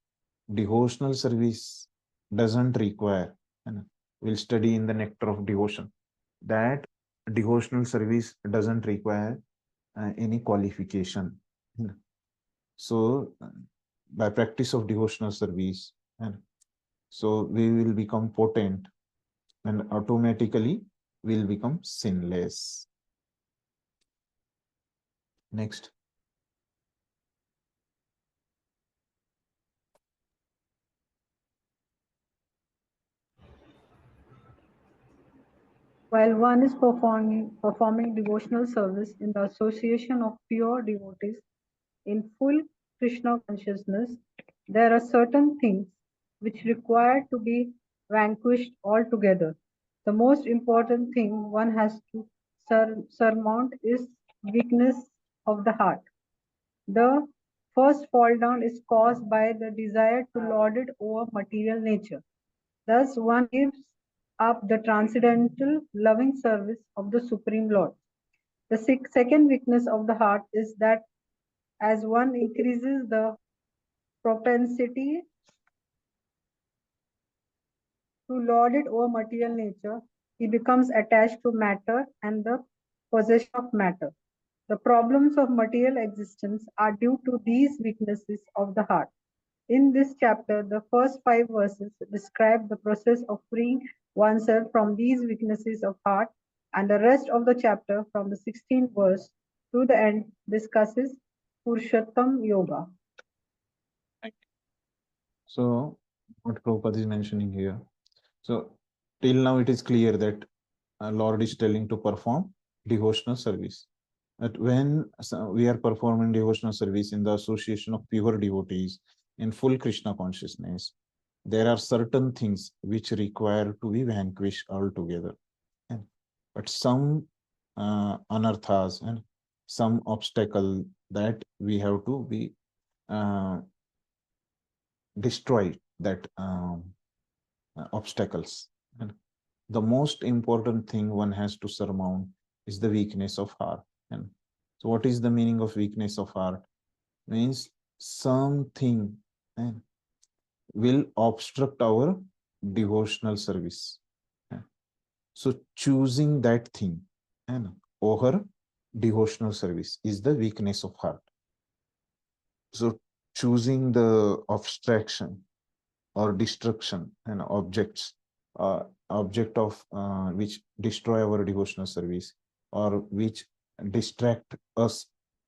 S1: devotional service doesn't require, and we'll study in the nectar of devotion, that devotional service doesn't require any qualification. So by practice of devotional service, and so we will become potent and automatically will become sinless. Next.
S4: While one is performing devotional service in the association of pure devotees in full Krishna consciousness, there are certain things which require to be vanquished altogether. The most important thing one has to surmount is weakness of the heart. The first fall down is caused by the desire to lord it over material nature. Thus, one gives up the transcendental loving service of the Supreme Lord. The second weakness of the heart is that as one increases the propensity to lord it over material nature, he becomes attached to matter and the possession of matter. The problems of material existence are due to these weaknesses of the heart. In this chapter, the first 5 verses describe the process of freeing oneself from these weaknesses of heart, and the rest of the chapter, from the 16th verse to the end, discusses Purushottam Yoga.
S1: So, what Prabhupada is mentioning here. So, till now it is clear that Lord is telling to perform devotional service. That when we are performing devotional service in the association of pure devotees in full Krishna consciousness, there are certain things which require to be vanquished altogether. But some anarthas and some obstacle that we have to be destroy that obstacles. And the most important thing one has to surmount is the weakness of heart. And so what is the meaning of weakness of heart? Means something will obstruct our devotional service. So choosing that thing over devotional service is the weakness of heart. So choosing the abstraction or destruction and objects, object of which destroy our devotional service or which distract us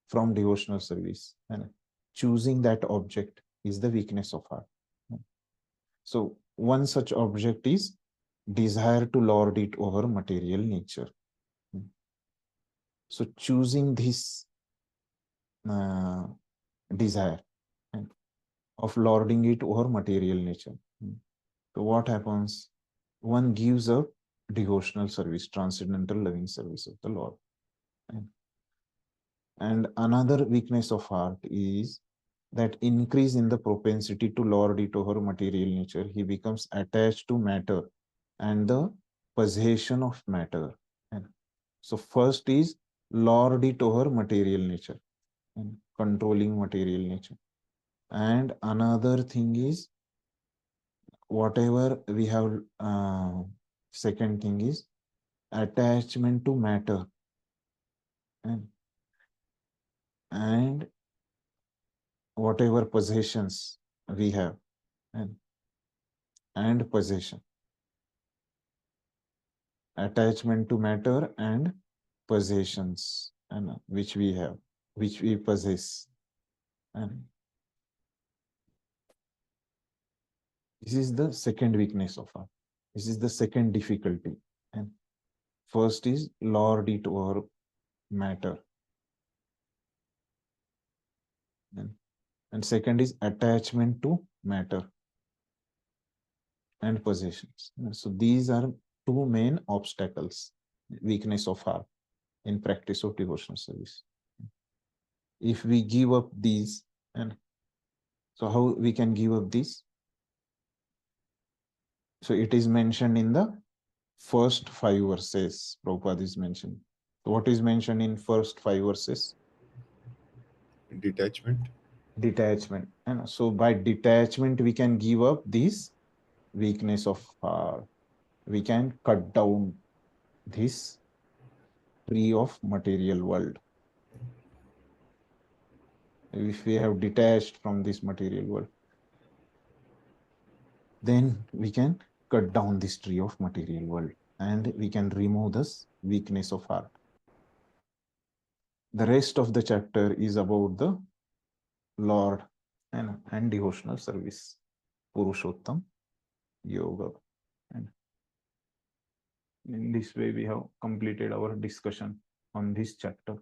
S1: from devotional service, and choosing that object is the weakness of heart. So one such object is desire to lord it over material nature. So choosing this desire of lording it over material nature. So what happens? One gives up devotional service, transcendental loving service of the Lord. And another weakness of heart is that increase in the propensity to lord it over material nature. He becomes attached to matter and the possession of matter. And so first is lord it over material nature and controlling material nature. And another thing is whatever we have, second thing is attachment to matter and whatever possessions we have and possession, attachment to matter and possessions and which we have, which we possess. And this is the second weakness of heart. This is the second difficulty. And first is lord it over matter. And second is attachment to matter and possessions. So these are two main obstacles, weakness of heart in practice of devotional service. If we give up these, and so how we can give up these? So it is mentioned in the first 5 verses. Prabhupada is mentioned. So what is mentioned in first 5 verses?
S9: Detachment.
S1: Detachment. And so by detachment, we can give up this weakness of heart. We can cut down this tree of material world. If we have detached from this material world, then we can cut down this tree of material world and we can remove this weakness of heart. The rest of the chapter is about the Lord and devotional service, Purushottam Yoga. And in this way, we have completed our discussion on this chapter.